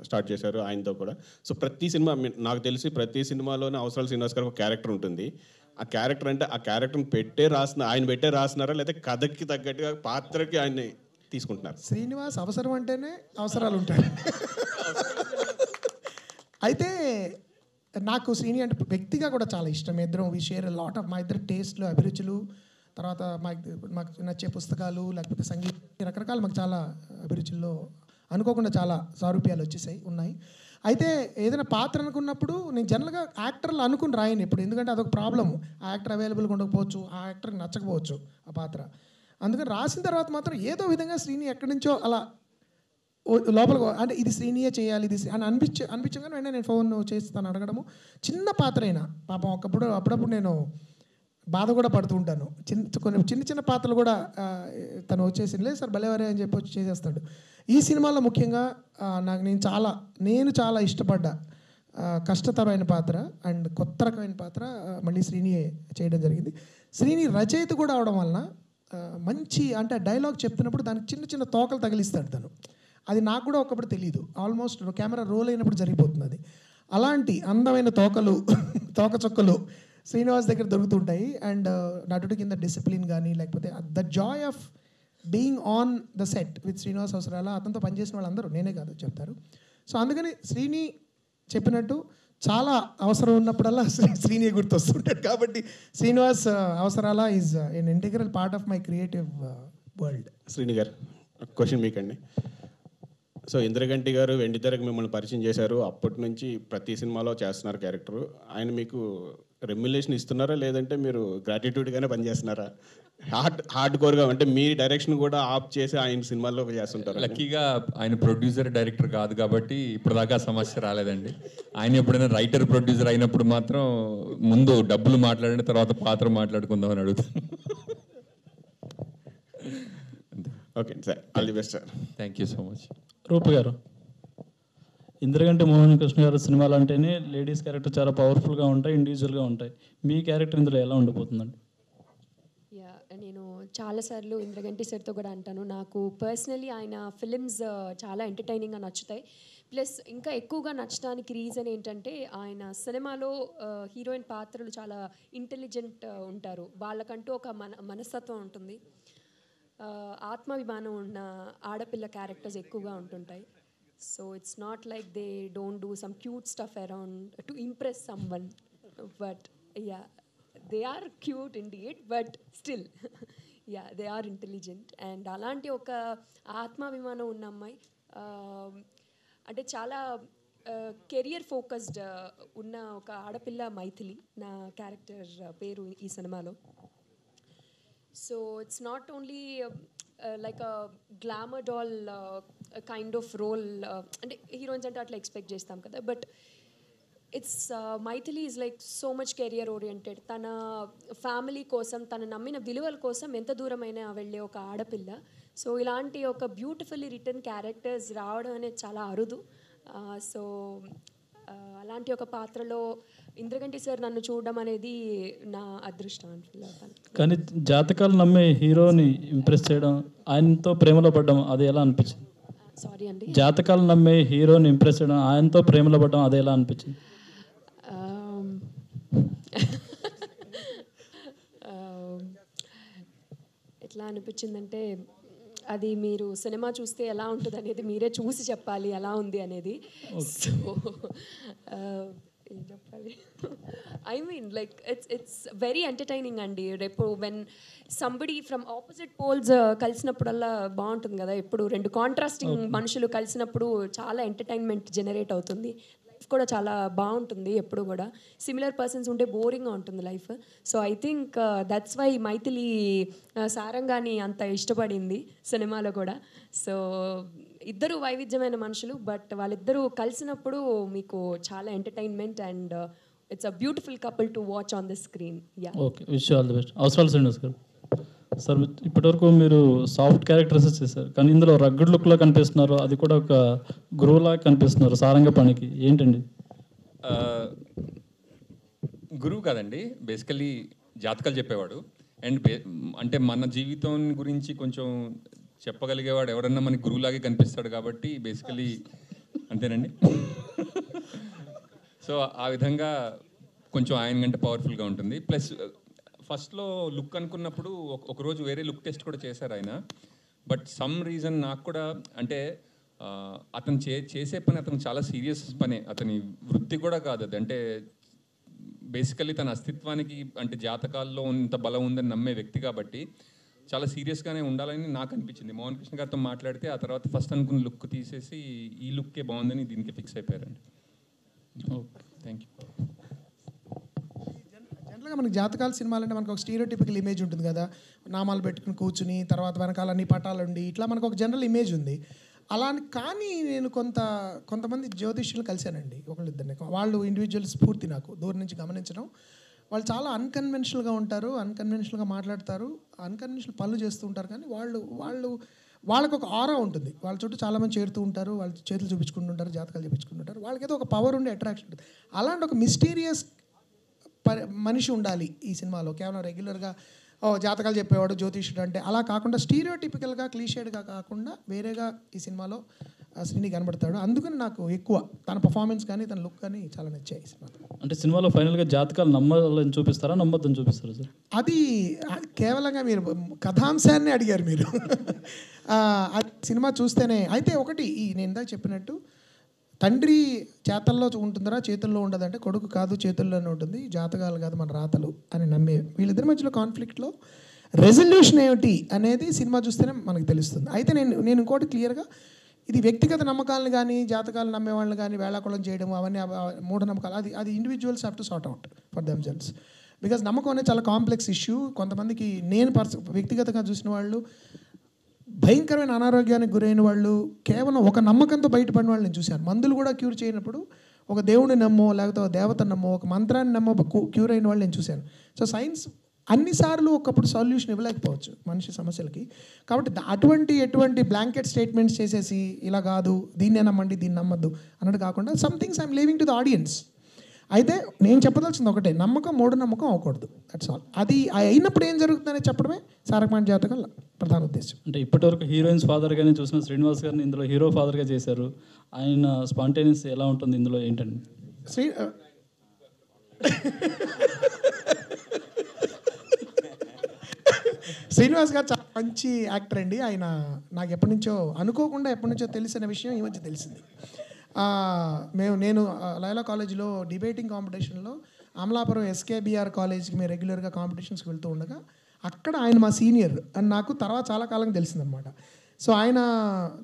స్టార్ట్ చేశారు, ఆయనతో కూడా. సో ప్రతి సినిమా నాకు తెలిసి ప్రతి సినిమాలోనే అవసరాల శ్రీనివాస్ గారు ఒక క్యారెక్టర్ ఉంటుంది. ఆ క్యారెక్టర్ అంటే ఆ క్యారెక్టర్ని ఆయన పెట్టే రాస్తున్నారా లేదా కథకి తగ్గట్టుగా పాత్రకి ఆయన్ని తీసుకుంటున్నారు? శ్రీనివాస్ అవసరం అంటేనే అవసరాలు ఉంటాయి. అయితే నాకు శ్రీని అంటే వ్యక్తిగా కూడా చాలా ఇష్టం. ఇద్దరం వి షేర్ లాట్ ఆఫ్ మా ఇద్దరు టేస్ట్లు, అభిరుచులు, తర్వాత మాకు నచ్చే పుస్తకాలు, లేకపోతే సంగీతం, రకరకాల మాకు చాలా అభిరుచుల్లో అనుకోకుండా చాలా సారూప్యాలు ఉన్నాయి. అయితే ఏదైనా పాత్ర అనుకున్నప్పుడు నేను జనరల్గా యాక్టర్లు అనుకుని రాయను ఇప్పుడు, ఎందుకంటే అదొక ప్రాబ్లము. ఆ యాక్టర్ అవైలబుల్గా ఉండకపోవచ్చు, ఆ యాక్టర్కి నచ్చకపోవచ్చు ఆ పాత్ర. అందుకని రాసిన తర్వాత మాత్రం ఏదో విధంగా శ్రీని ఎక్కడి నుంచో అలా లోపల అంటే ఇది శ్రీనియే చేయాలి ఇది అని అనిపించగానే వెంటనే నేను ఫోన్ చేస్తాను అడగడము. చిన్న పాత్ర అయినా పాపం అప్పుడప్పుడు నేను బాధ కూడా పడుతూ ఉంటాను. చిన్న పాత్రలు కూడా తను వచ్చేసి లేదు సార్ భలేవరే అని చెప్పి వచ్చి చేసేస్తాడు. ఈ సినిమాలో ముఖ్యంగా నేను చాలా ఇష్టపడ్డ కష్టతరమైన పాత్ర అండ్ కొత్త రకమైన పాత్ర మళ్ళీ శ్రీనియే చేయడం జరిగింది. శ్రీని రచయిత కూడా అవడం వలన మంచి అంటే డైలాగ్ చెప్తున్నప్పుడు దానికి చిన్న తోకలు తగిలిస్తాడు తను. అది నాకు కూడా ఒకప్పుడు తెలియదు. ఆల్మోస్ట్ కెమెరా రోల్ అయినప్పుడు జరిగిపోతుంది అది. అలాంటి అందమైన తోక చుక్కలు శ్రీనివాస్ దగ్గర దొరుకుతుంటాయి. అండ్ నటుడి కింద డిసిప్లిన్ కానీ, లేకపోతే the Joy of being on the set with Srinivas అవసరాల, అతనితో పనిచేసిన వాళ్ళందరూ, నేనే కాదు చెప్తారు. సో అందుకని శ్రీని చెప్పినట్టు చాలా అవసరం ఉన్నప్పుడల్లా శ్రీని గుర్తొస్తుంటాడు. కాబట్టి Srinivas Avasarala is an integral part of my creative world. Srini గారు, క్వశ్చన్ మీకండి. సో ఇంద్రగంటి గారు వెండితెరకు మిమ్మల్ని పరిచయం చేశారు, అప్పటి నుంచి ప్రతి సినిమాలో చేస్తున్నారు క్యారెక్టర్. ఆయన మీకు రెమ్యులేషన్ ఇస్తున్నారా, లేదంటే మీరు గ్రాటిట్యూడ్గానే పనిచేస్తున్నారా? హార్డ్ కోర్గా అంటే మీ డైరెక్షన్ కూడా ఆఫ్ చేసి ఆయన సినిమాల్లో చేస్తుంటారు? లక్కీగా ఆయన ప్రొడ్యూసర్ డైరెక్టర్ కాదు కాబట్టి ఇప్పటిదాకా సమస్య రాలేదండి. ఆయన ఎప్పుడైనా రైటర్ ప్రొడ్యూసర్ అయినప్పుడు మాత్రం ముందు డబ్బులు మాట్లాడిన తర్వాత పాత్ర మాట్లాడుకుందామని అడుగుతాను. Okay sir, all the best sir. Thank you so much. Roopa garu, Indraganti Mohan Krishna గారు సినిమాలు అంటేనే లేడీస్ క్యారెక్టర్ చాలా పవర్ఫుల్గా ఉంటాయి, ఇండివిజువల్గా ఉంటాయి. మీ క్యారెక్టర్ ఇందులో ఎలా ఉండబోతుందండి? యా, నేను చాలాసార్లు ఇంద్రగంటి సార్తో కూడా అంటాను, నాకు పర్సనలీ ఆయన ఫిలిమ్స్ చాలా ఎంటర్టైనింగ్గా నచ్చుతాయి. ప్లస్ ఇంకా ఎక్కువగా నచ్చడానికి రీజన్ ఏంటంటే ఆయన సినిమాలో హీరోయిన్ పాత్రలు చాలా ఇంటెలిజెంట్ ఉంటారు. వాళ్ళకంటూ ఒక మనస్తత్వం ఉంటుంది. ఆత్మాభిమానం ఉన్న ఆడపిల్ల క్యారెక్టర్స్ ఎక్కువగా ఉంటుంటాయి. So it's not like they don't do some cute stuff around to impress someone, but yeah, they are cute indeed, but still yeah, they are intelligent. And అలాంటి ఒక ఆత్మాభిమానం ఉన్న అమ్మాయి, అంటే చాలా కెరియర్ ఫోకస్డ్ ఉన్న ఒక ఆడపిల్ల మైథిలి నా క్యారెక్టర్ పేరు ఈ సినిమాలో. So it's not only like a glamour doll kind of role, అంటే హీరోయిన్స్ అంటే అట్లా ఎక్స్పెక్ట్ చేస్తాం కదా, but it's Maithili is like so much career oriented. తన ఫ్యామిలీ కోసం, తన నమ్మిన విలువల కోసం ఎంత దూరమైనా వెళ్ళే ఒక ఆడపిల్ల. సో ఇలాంటి ఒక బ్యూటిఫుల్లీ రిటర్న్ క్యారెక్టర్స్ రావడం అనేది చాలా అరుదు. సో అలాంటి ఒక పాత్రలో ఇంద్రగంటి సార్ నన్ను చూడడం అనేది నా అదృష్టం అని ఫీల్ అవుతాను. కానీ జాతకాలు నమ్మే హీరోని ఇంప్రెస్ చేయడం, ఆయనతో ప్రేమలో పడ్డం, అది ఎలా అనిపించింది? సారీ అండి. జాతకాలు నమ్మే హీరోని ఇంప్రెస్ చేయడం, ఆయనతో ప్రేమలో పడ్డం, అది ఎలా అనిపించింది? ఎట్లా అనిపించిందంటే, అది మీరు సినిమా చూస్తే ఎలా ఉంటుంది అనేది మీరే చూసి చెప్పాలి ఎలా ఉంది అనేది. సో ఏం చెప్పాలి, I mean like it's very entertaining అండి. రేపు when somebody from opposite poles కలిసినప్పుడల్లా బాగుంటుంది కదా. ఎప్పుడు రెండు కాంట్రాస్టింగ్ మనుషులు కలిసినప్పుడు చాలా ఎంటర్టైన్మెంట్ జనరేట్ అవుతుంది. లైఫ్ కూడా చాలా బాగుంటుంది. ఎప్పుడు కూడా సిమిలర్ పర్సన్స్ ఉంటే బోరింగ్గా ఉంటుంది life. So I think that's why Mythili సారంగాని అంత ఇష్టపడింది సినిమాలో కూడా. సో ఇద్దరు వైవిధ్యమైన మనుషులు, బట్ వాళ్ళిద్దరూ కలిసినప్పుడు మీకు చాలా entertainment and it's a beautiful couple to watch on the screen. Yeah, okay, wish all the best. అవసరాలు శ్రీనివాస్ గారు, సార్ ఇప్పటివరకు మీరు సాఫ్ట్ క్యారెక్టర్స్ చేశారు, కానీ ఇందులో రగ్గడ్ లుక్లో కనిపిస్తున్నారు, అది కూడా ఒక గురువులా కనిపిస్తున్నారు సారంగ పనికి, ఏంటండి? గురువు కాదండి, బేసికలీ జాతకాలు చెప్పేవాడు. అండ్ అంటే మన జీవితం గురించి కొంచెం చెప్పగలిగేవాడు ఎవరన్నా మనకి గురువులాగే కనిపిస్తాడు కాబట్టి బేసికలీ అంతేనండి. సో ఆ విధంగా కొంచెం ఆయన కంటే పవర్ఫుల్గా ఉంటుంది. ప్లస్ ఫస్ట్లో లుక్ అనుకున్నప్పుడు ఒకరోజు వేరే లుక్ టెస్ట్ కూడా చేశారు ఆయన. బట్ సమ్ రీజన్ నాకు కూడా అంటే అతను చేసే పని అతను చాలా సీరియస్ పనే, అతని వృత్తి కూడా కాదు అది. అంటే బేసికల్లీ తన అస్తిత్వానికి అంటే జాతకాల్లో ఇంత బలం ఉందని నమ్మే వ్యక్తి కాబట్టి చాలా సీరియస్గానే ఉండాలని నాకు అనిపించింది. మోహన్ కృష్ణ గారితో మాట్లాడితే ఆ తర్వాత ఫస్ట్ అనుకున్న లుక్ తీసేసి ఈ లుక్కే బాగుందని దీనికి ఫిక్స్ అయిపోయారండి. Okay, thank you. జనరల్గా మనకి జాతకాల సినిమాలంటే మనకు ఒక స్టీరియోటిపికల్ ఇమేజ్ ఉంటుంది కదా, నామాలు పెట్టుకుని కూర్చుని తర్వాత వెనకాల అన్ని పటాలు ఉండి ఇట్లా మనకు ఒక జనరల్ ఇమేజ్ ఉంది. అలా కానీ నేను కొంతమంది జ్యోతిష్యులు కలిశానండి, ఒకళ్ళిద్దరిని. వాళ్ళు ఇండివిజువల్ స్ఫూర్తి నాకు దూరం నుంచి గమనించడం. వాళ్ళు చాలా అన్కన్వెన్షనల్గా ఉంటారు, అన్కన్వెన్షనల్గా మాట్లాడతారు, అన్కన్వెన్షనల్ పనులు చేస్తూ ఉంటారు. కానీ వాళ్ళకు ఒక ఆరా ఉంటుంది. వాళ్ళ చుట్టూ చాలామంది చేరుతూ ఉంటారు, వాళ్ళు చేతులు చూపించుకుంటుంటారు, జాతకాలు చూపించుకుంటుంటారు. వాళ్ళకి ఏదో ఒక పవర్ ఉండే అట్రాక్షన్ ఉంటుంది. అలాంటి ఒక మిస్టీరియస్ మనిషి ఉండాలి ఈ సినిమాలో. కేవలం రెగ్యులర్గా జాతకాలు చెప్పేవాడు జ్యోతిష్యుడు అంటే అలా కాకుండా స్టీరియోటిపికల్గా క్లీషేడ్గా కాకుండా వేరేగా ఈ సినిమాలో శ్రీని కనబడతాడు. అందుకని నాకు ఎక్కువ తన పర్ఫార్మెన్స్ కానీ తన లుక్ కానీ చాలా నచ్చాయి సినిమా. అంటే సినిమాలో ఫైనల్గా జాతకాలు నమ్మాలని చూపిస్తారా, నమ్మొద్దని చూపిస్తారా సార్? అది కేవలంగా మీరు కథాంశాన్ని అడిగారు మీరు. అది సినిమా చూస్తేనే. అయితే ఒకటి నేను ఇందాక చెప్పినట్టు తండ్రి చేతల్లో ఉంటుందరా చేతుల్లో ఉండదంటే, కొడుకు కాదు చేతుల్లోనే ఉంటుంది, జాతకాలు కాదు మన రాతలు అని నమ్మే వీళ్ళిద్దరి మధ్యలో కాన్ఫ్లిక్ట్లో రెజల్యూషన్ ఏమిటి అనేది సినిమా చూస్తేనే మనకు తెలుస్తుంది. అయితే నేను ఇంకోటి క్లియర్గా, ఇది వ్యక్తిగత నమ్మకాలను కానీ జాతకాలు నమ్మేవాళ్ళని కానీ వేళాకోళం చేయడం అవన్నీ మూఢనమ్మకాలు, అది individuals have to sort out for themselves. Because నమ్మకం అనేది చాలా కాంప్లెక్స్ ఇష్యూ. కొంతమందికి నేను వ్యక్తిగతంగా చూసిన వాళ్ళు భయంకరమైన అనారోగ్యానికి గురైన వాళ్ళు కేవలం ఒక నమ్మకంతో బయటపడిన వాళ్ళు నేను చూశాను. మందులు కూడా క్యూర్ చేయనప్పుడు ఒక దేవుడిని నమ్మో లేకపోతే ఒక దేవతను నమ్మో ఒక మంత్రాన్ని నమ్మో క్యూర్ అయిన వాళ్ళు నేను చూశాను. సో సైన్స్ అన్నిసార్లు ఒకప్పుడు సొల్యూషన్ ఇవ్వలేకపోవచ్చు మనిషి సమస్యలకి. కాబట్టి ఎటువంటి బ్లాంకెట్ స్టేట్మెంట్స్ చేసేసి ఇలా కాదు దీన్నే నమ్మండి దీన్ని నమ్మద్దు అన్నట్టు కాకుండా somethings I'm leaving to the audience. అయితే నేను చెప్పదలసింది ఒకటే, నమ్మకం మూఢనమ్మకం అవ్వకూడదు, దట్స్ ఆల్. అది అయినప్పుడు ఏం జరుగుతుందని చెప్పడమే సారకమాంటి జాతకం ప్రధాన ఉద్దేశం. అంటే ఇప్పటివరకు హీరోయిన్స్ ఫాదర్గానే చూసిన శ్రీనివాస్ గారిని ఇందులో హీరో ఫాదర్గా చేశారు. ఆయన స్పాంటేనియస్ ఎలా ఉంటుంది ఇందులో ఏంటండి? శ్రీనివాస్ గారు చాలా మంచి యాక్టర్ అండి. ఆయన నాకు ఎప్పటి నుంచో తెలిసిన విషయం ఈ మధ్య తెలిసింది. నేను లైలా కాలేజీలో డిబేటింగ్ కాంపిటీషన్లో అమలాపురం ఎస్కేబిఆర్ కాలేజ్కి మేము రెగ్యులర్గా కాంపిటీషన్స్కి వెళ్తూ ఉండగా అక్కడ ఆయన మా సీనియర్ అని నాకు తర్వాత చాలా కాలం తెలిసిందనమాట. సో ఆయన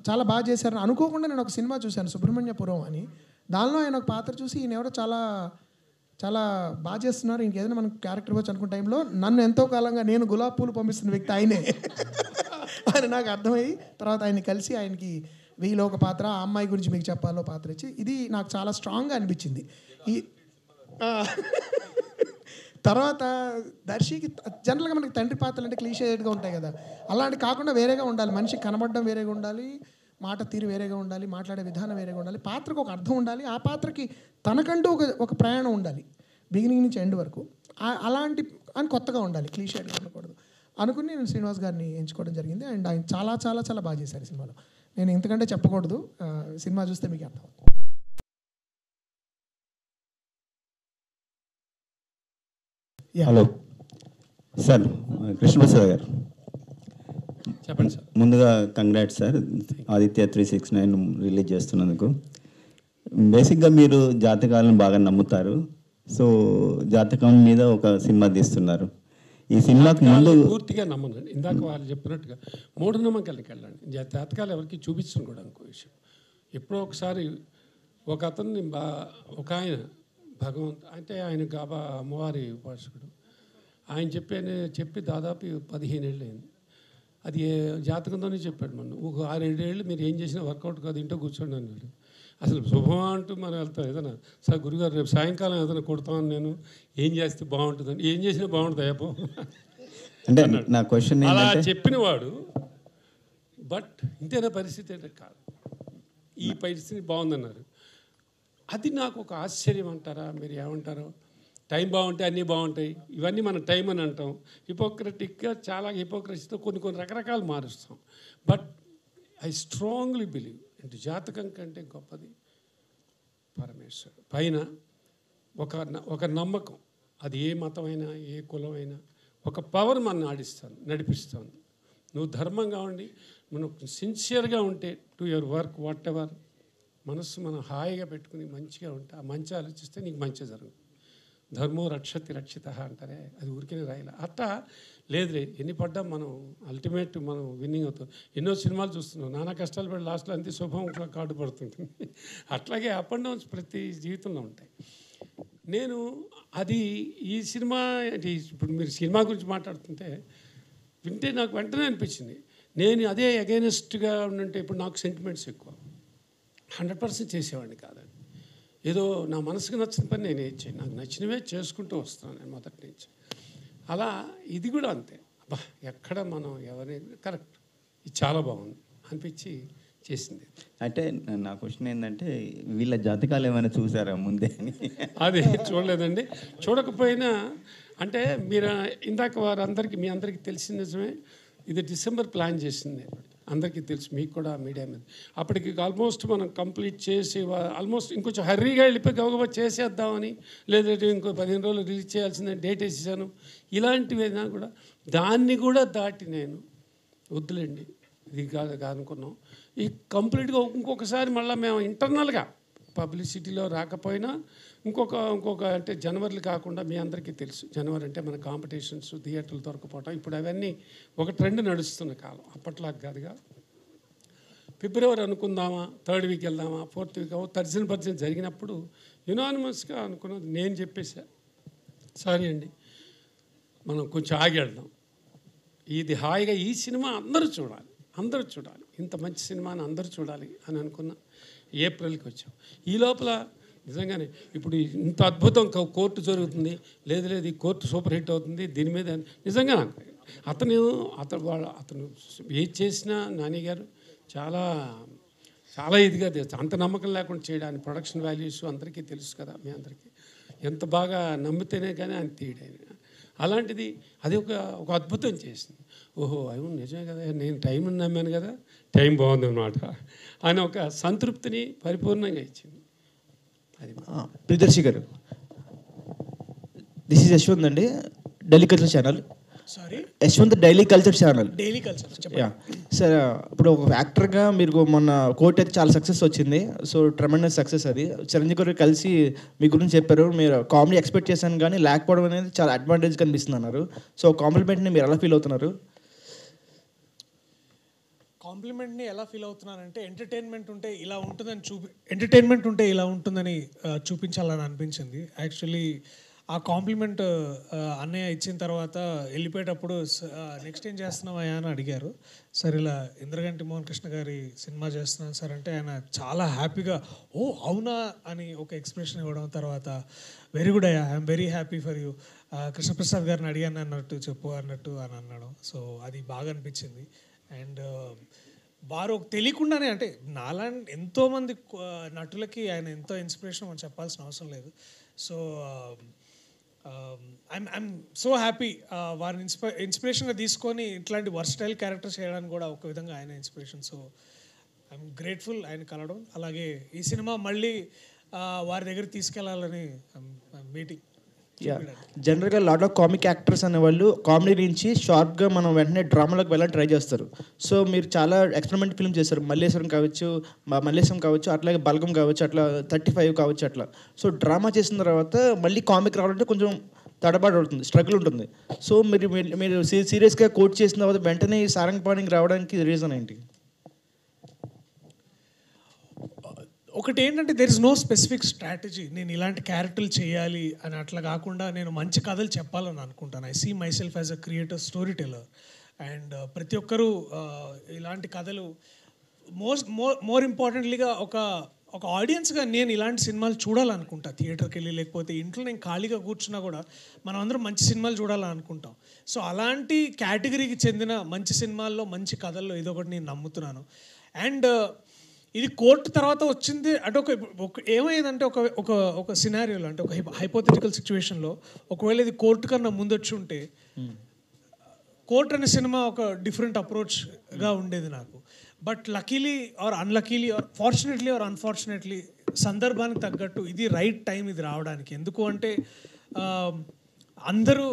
చాలా బాగా చేశారని అనుకోకుండా నేను ఒక సినిమా చూశాను, సుబ్రహ్మణ్యపురం అని. దానిలో ఆయన ఒక పాత్ర చూసి ఈయన ఎవరో చాలా చాలా బాగా చేస్తున్నారు, ఇంకేదైనా మనకు క్యారెక్టర్ ఇవ్వచ్చు అనుకున్న టైంలో నన్ను ఎంతో కాలంగా నేను గులాబ్ పూలు పంపిస్తున్న వ్యక్తి ఆయనే అని నాకు అర్థమయ్యి తర్వాత ఆయన్ని కలిసి ఆయనకి వీలో ఒక పాత్ర, ఆ అమ్మాయి గురించి మీకు చెప్పాలో పాత్ర ఇచ్చి ఇది నాకు చాలా స్ట్రాంగ్గా అనిపించింది. ఈ తర్వాత దర్శికి జనరల్గా మనకి తండ్రి పాత్రలు అంటే క్లీషేడ్గా ఉంటాయి కదా, అలాంటి కాకుండా వేరేగా ఉండాలి. మనిషికి కనబడడం వేరేగా ఉండాలి, మాట తీరు వేరేగా ఉండాలి, మాట్లాడే విధానం వేరేగా ఉండాలి, పాత్రకు ఒక అర్థం ఉండాలి, ఆ పాత్రకి తనకంటూ ఒక ప్రయాణం ఉండాలి బిగినింగ్ నుంచి ఎండ్ వరకు. అలాంటి అని కొత్తగా ఉండాలి, క్లీషేడ్గా ఉండకూడదు అనుకుని నేను శ్రీనివాస్ గారిని ఎంచుకోవడం జరిగింది. అండ్ ఆయన చాలా చాలా చాలా బాగా చేశారు సినిమాలో. నేను ఇంతకంటే చెప్పకూడదు, సినిమా చూస్తే మీకు అర్థం. హలో సార్, కృష్ణప్రసాద్ గారు చెప్పండి సార్. ముందుగా కంగ్రాట్స్ సార్, ఆదిత్య 369 రిలీజ్ చేస్తున్నందుకు. బేసిక్గా మీరు జాతకాలను బాగా నమ్ముతారు, సో జాతకం మీద ఒక సినిమా తీస్తున్నారు. ఈ సినిమాకి ముందు పూర్తిగా నమ్మనండి. ఇందాక వాళ్ళు చెప్పినట్టుగా మూఢనమ్మకాలకి వెళ్ళండి, జాతకాలు ఎవరికి చూపించను కూడా. ఇంకో విషయం, ఎప్పుడో ఒకసారి ఒక అతన్ని ఒక ఆయన అంటే ఆయన గాబా అమ్మవారి ఉపాసకుడు, ఆయన చెప్పి దాదాపు 15 ఏళ్ళు అయింది. అది జాతకంతోనే చెప్పాడు. మనం ఒక 6-7 ఏళ్ళు మీరు ఏం చేసినా వర్కౌట్ కాదు, ఇంట్లో కూర్చోండి అన్నాడు. అసలు శుభమా అంటూ మనం వెళ్తాం, ఏదైనా సార్ గురుగారు రేపు సాయంకాలం ఏదైనా కొడతాను నేను, ఏం చేస్తే బాగుంటుందని, ఏం చేసినా బాగుంటుంది అయ్యప్ప అంటే నా క్వశ్చన్ అలా చెప్పినవాడు. బట్ ఇంతేనా పరిస్థితి అంటే కాదు, ఈ పరిస్థితి బాగుందన్నారు. అది నాకు ఒక ఆశ్చర్యం అంటారా, మీరు ఏమంటారో? టైం బాగుంటే అన్నీ బాగుంటాయి, ఇవన్నీ మనం టైం అని అంటాం. హిపోక్రటిక్గా చాలా హిపోక్రసీతో కొన్ని రకరకాలు మారుస్తాం. బట్ ఐ స్ట్రాంగ్లీ బిలీవ్ అంటే జాతకం కంటే గొప్పది పరమేశ్వరుడు. పైన ఒక నమ్మకం, అది ఏ మతమైనా ఏ కులమైనా ఒక పవర్ మనం నడిపిస్తాను. నువ్వు ధర్మంగా ఉండి మనం సిన్సియర్గా ఉంటే to your work what ever, మనస్సు మనం హాయిగా పెట్టుకుని మంచిగా ఉంటే, ఆ మంచి ఆలోచిస్తే నీకు మంచి జరుగుతుంది. ధర్మో రక్షతి రక్షిత అంటారే, అది ఊరికే రాయాలి. అట్టా లేదులే, ఎన్ని పడ్డా మనం అల్టిమేట్ మనం విన్నింగ్ అవుతాం. ఎన్నో సినిమాలు చూస్తున్నాం, నానా కష్టాలు పడి లాస్ట్లో అంతే శుభం కార్డు పడుతుంటుంది. అట్లాగే అప్ అండ్ డౌన్స్ ప్రతి జీవితంలో ఉంటాయి. నేను అది ఈ సినిమా ఇప్పుడు మీరు సినిమా గురించి మాట్లాడుతుంటే వింటే నాకు వెంటనే అనిపించింది, నేను అదే అగైనెస్ట్గా ఉంటే ఇప్పుడు నాకు సెంటిమెంట్స్ ఎక్కువ, 100% చేసేవాడిని కాదండి. ఏదో నా మనసుకు నచ్చిన పని నేను ఏం చేయను, నాకు నచ్చినవే చేసుకుంటూ వస్తాను నేను మొదటి నుంచి. అలా ఇది కూడా అంతే. అబ్బా ఎక్కడ మనం ఎవరిని కరెక్ట్, ఇది చాలా బాగుంది అనిపించి చేసింది. అంటే నా క్వశ్చన్ ఏంటంటే వీళ్ళ జాతకాలు ఏమైనా చూసారా ముందే అని? అది చూడలేదండి. చూడకపోయినా అంటే మీరు ఇందాక మీ అందరికీ తెలిసిన నిజమే, ఇది డిసెంబర్ ప్లాన్ చేసింది. అందరికీ తెలుసు, మీకు కూడా మీడియా మీద. అప్పటికి ఆల్మోస్ట్ మనం కంప్లీట్ చేసి ఆల్మోస్ట్ ఇంకొంచెం హర్రీగా వెళ్ళిపోయి గబగబా చేసేద్దామని, లేదంటే ఇంకో 15 రోజులు రిలీజ్ చేయాల్సిందని డేట్ వేసేసాను. ఇలాంటివైనా కూడా దాన్ని కూడా దాటి నేను వద్దులేండి ఇది కాదనుకున్నాం. ఈ కంప్లీట్గా ఇంకొకసారి మళ్ళీ మేము ఇంటర్నల్గా పబ్లిసిటీలో రాకపోయినా ఇంకొక అంటే జనవరిలు కాకుండా మీ అందరికీ తెలుసు, జనవరి అంటే మన కాంపిటీషన్స్, థియేటర్లు దొరకపోవటం, ఇప్పుడు అవన్నీ ఒక ట్రెండ్ నడుస్తున్న కాలం. అప్పట్లాగా కాదుగా. ఫిబ్రవరి అనుకుందామా, 3rd వీక్ వెళ్దామా, 4th వీక్ తర్జన జరిగినప్పుడు యునానిమస్గా అనుకున్నది నేను చెప్పేసా, సారీ అండి మనం కొంచెం ఆగి వెళ్దాం, ఇది హాయిగా ఈ సినిమా అందరూ చూడాలి, ఇంత మంచి సినిమాని అందరూ చూడాలి అని అనుకున్న ఏప్రిల్కి వచ్చాం. ఈ లోపల నిజంగానే ఇప్పుడు ఇంత అద్భుతం కోర్టు జరుగుతుంది, లేదు ఈ కోర్టు సూపర్ హిట్ అవుతుంది, దీని మీద నిజంగా అతను ఏది చేసినా నాని గారు చాలా చాలా ఇదిగా అంత నమ్మకం లేకుండా చేయడానికి ప్రొడక్షన్ వాల్యూస్ అందరికీ తెలుసు కదా, మీ అందరికీ ఎంత బాగా నమ్మితేనే కానీ ఆయన తీయడానికి. అలాంటిది అది ఒక అద్భుతం చేసింది. ఓహో అవును నిజమే కదా, నేను టైంని నమ్మాను కదా, టైం బాగుందన్నమాట అని ఒక సంతృప్తిని పరిపూర్ణంగా ఇచ్చింది. అది ప్రియదర్శి గారు, దిస్ ఈజ్ యశ్వంత్ అండి, daily culture channel. Sorry, Yashwant daily culture channel. Daily culture. Yeah sir, ఇప్పుడు ఒక యాక్టర్గా మీరు మొన్న కోర్ట్ అయితే చాలా సక్సెస్ వచ్చింది. సో ట్రెమెండస్ సక్సెస్ అది. చిరంజీవి గారు కలిసి మీ గురించి చెప్పారు, మీరు కామెడీ ఎక్స్పెక్ట్ చేశాను కానీ లేకపోవడం అనేది చాలా అడ్వాంటేజ్ కనిపిస్తుంది అన్నారు. సో కాంప్లిమెంట్ని మీరు ఎలా ఫీల్ అవుతున్నారు? కాంప్లిమెంట్ని ఎలా ఫీల్ అవుతున్నానంటే ఎంటర్టైన్మెంట్ ఉంటే ఇలా ఉంటుందని చూపించాలని అనిపించింది. యాక్చువల్లీ ఆ కాంప్లిమెంట్ అన్నయ్య ఇచ్చిన తర్వాత వెళ్ళిపోయేటప్పుడు నెక్స్ట్ ఏం చేస్తున్నావా అని అడిగారు. సార్ ఇలా ఇంద్రగంటి మోహన్ కృష్ణ గారి సినిమా చేస్తున్నాను సార్ అంటే ఆయన చాలా హ్యాపీగా ఓ అవునా అని ఒక ఎక్స్ప్రెషన్ ఇవ్వడం, తర్వాత వెరీ గుడ్ అయ్యా, I'm very happy for you, Krishnaprasad గారిని అడిగాను అన్నట్టు చెప్పు అన్నట్టు అని అన్నాడు. సో అది బాగా అనిపించింది. అండ్ వారు తెలియకుండానే అంటే నాలాంటి ఎంతోమంది నటులకి ఆయన ఎంతో ఇన్స్పిరేషన్ మనం చెప్పాల్సిన అవసరం లేదు. సో ఐఎమ్ సో హ్యాపీ వారిని ఇన్స్పిరేషన్గా తీసుకొని ఇట్లాంటి వర్స్టైల్ క్యారెక్టర్స్ చేయడానికి కూడా ఒక విధంగా ఆయన ఇన్స్పిరేషన్. సో ఐఎమ్ గ్రేట్ఫుల్ ఆయన కలవడం. అలాగే ఈ సినిమా మళ్ళీ వారి దగ్గర తీసుకెళ్లాలని మీటింగ్. జనరల్గా లాట్ ఆఫ్ కామిక్ యాక్టర్స్ అనేవాళ్ళు కామెడీ నుంచి షార్ప్గా మనం వెంటనే డ్రామాలోకి వెళ్ళాలని ట్రై చేస్తారు. సో మీరు చాలా ఎక్స్పెరిమెంట్ ఫిల్మ్ చేస్తారు, మల్లేశ్వరం కావచ్చు, అట్లాగే బల్గం కావచ్చు, అట్లా 35 కావచ్చు అట్లా. సో డ్రామా చేసిన తర్వాత మళ్ళీ కామిక్ రావాలంటే కొంచెం తడబాటు అవుతుంది, స్ట్రగుల్ ఉంటుంది. సో మీరు సీరియస్గా కోట్ చేసిన తర్వాత వెంటనే ఈ సారంగపాణికి రావడానికి రీజన్ ఏంటి? ఒకటి ఏంటంటే there is no specific strategy, నేను ఇలాంటి క్యారెక్టర్లు చేయాలి అని అట్లా కాకుండా నేను మంచి కథలు చెప్పాలని అనుకుంటాను. I see myself as a creator, storyteller. And ప్రతి ఒక్కరూ ఇలాంటి కథలు మోర్ ఇంపార్టెంట్లీగా ఒక ఆడియన్స్గా నేను ఇలాంటి సినిమాలు చూడాలనుకుంటా. థియేటర్కి వెళ్ళి లేకపోతే ఇంట్లో నేను ఖాళీగా కూర్చున్నా కూడా మనం అందరం మంచి సినిమాలు చూడాలని అనుకుంటాం. సో అలాంటి కేటగిరీకి చెందిన మంచి సినిమాల్లో మంచి కథల్లో ఇదొకటి నేను నమ్ముతున్నాను. అండ్ ఇది కోర్టు తర్వాత వచ్చింది అంటే ఒక ఏమైందంటే ఒక సినారియోలో అంటే ఒక హైపోథెటికల్ సిచ్యువేషన్లో ఒకవేళ ఇది కోర్టు కన్నా ముందొచ్చి ఉంటే కోర్ట్ అనే సినిమా ఒక డిఫరెంట్ అప్రోచ్గా ఉండేది నాకు. But luckily or unluckily or fortunately or unfortunately సందర్భానికి తగ్గట్టు ఇది రైట్ టైం ఇది రావడానికి. ఎందుకు అంటే అందరూ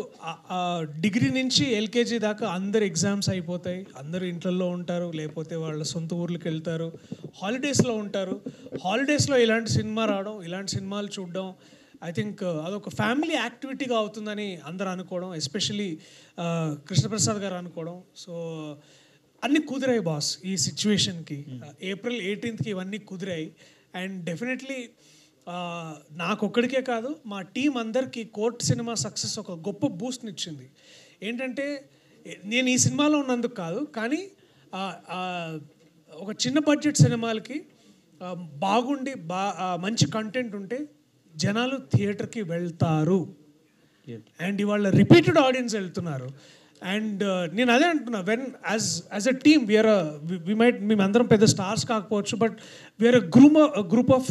డిగ్రీ నుంచి ఎల్కేజీ దాకా అందరు ఎగ్జామ్స్ అయిపోతాయి, అందరూ ఇంట్లో ఉంటారు, లేకపోతే వాళ్ళ సొంత ఊర్లకు వెళ్తారు, హాలిడేస్లో ఉంటారు. హాలిడేస్లో ఇలాంటి సినిమా రావడం, ఇలాంటి సినిమాలు చూడడం ఐ థింక్ అదొక ఫ్యామిలీ యాక్టివిటీగా అవుతుందని అందరూ అనుకోవడం, ఎస్పెషలీ కృష్ణప్రసాద్ గారు అనుకోవడం. సో అన్నీ కుదిరాయి బాస్ ఈ సిచ్యువేషన్కి. April 18th ఇవన్నీ కుదిరాయి. అండ్ డెఫినెట్లీ నాకొక్కడికే కాదు మా టీం అందరికీ కోర్ట్ సినిమా సక్సెస్ ఒక గొప్ప బూస్ట్ని ఇచ్చింది. ఏంటంటే నేను ఈ సినిమాలో ఉన్నందుకు కాదు, కానీ ఒక చిన్న బడ్జెట్ సినిమాలకి బాగుండి మంచి కంటెంట్ ఉంటే జనాలు థియేటర్కి వెళ్తారు. అండ్ ఇవాళ రిపీటెడ్ ఆడియన్స్ వెళ్తున్నారు. అండ్ నేను అదే అంటున్నా, వెన్ యాజ్ అ టీమ్ మేమందరం పెద్ద స్టార్స్ కాకపోవచ్చు, but we're group of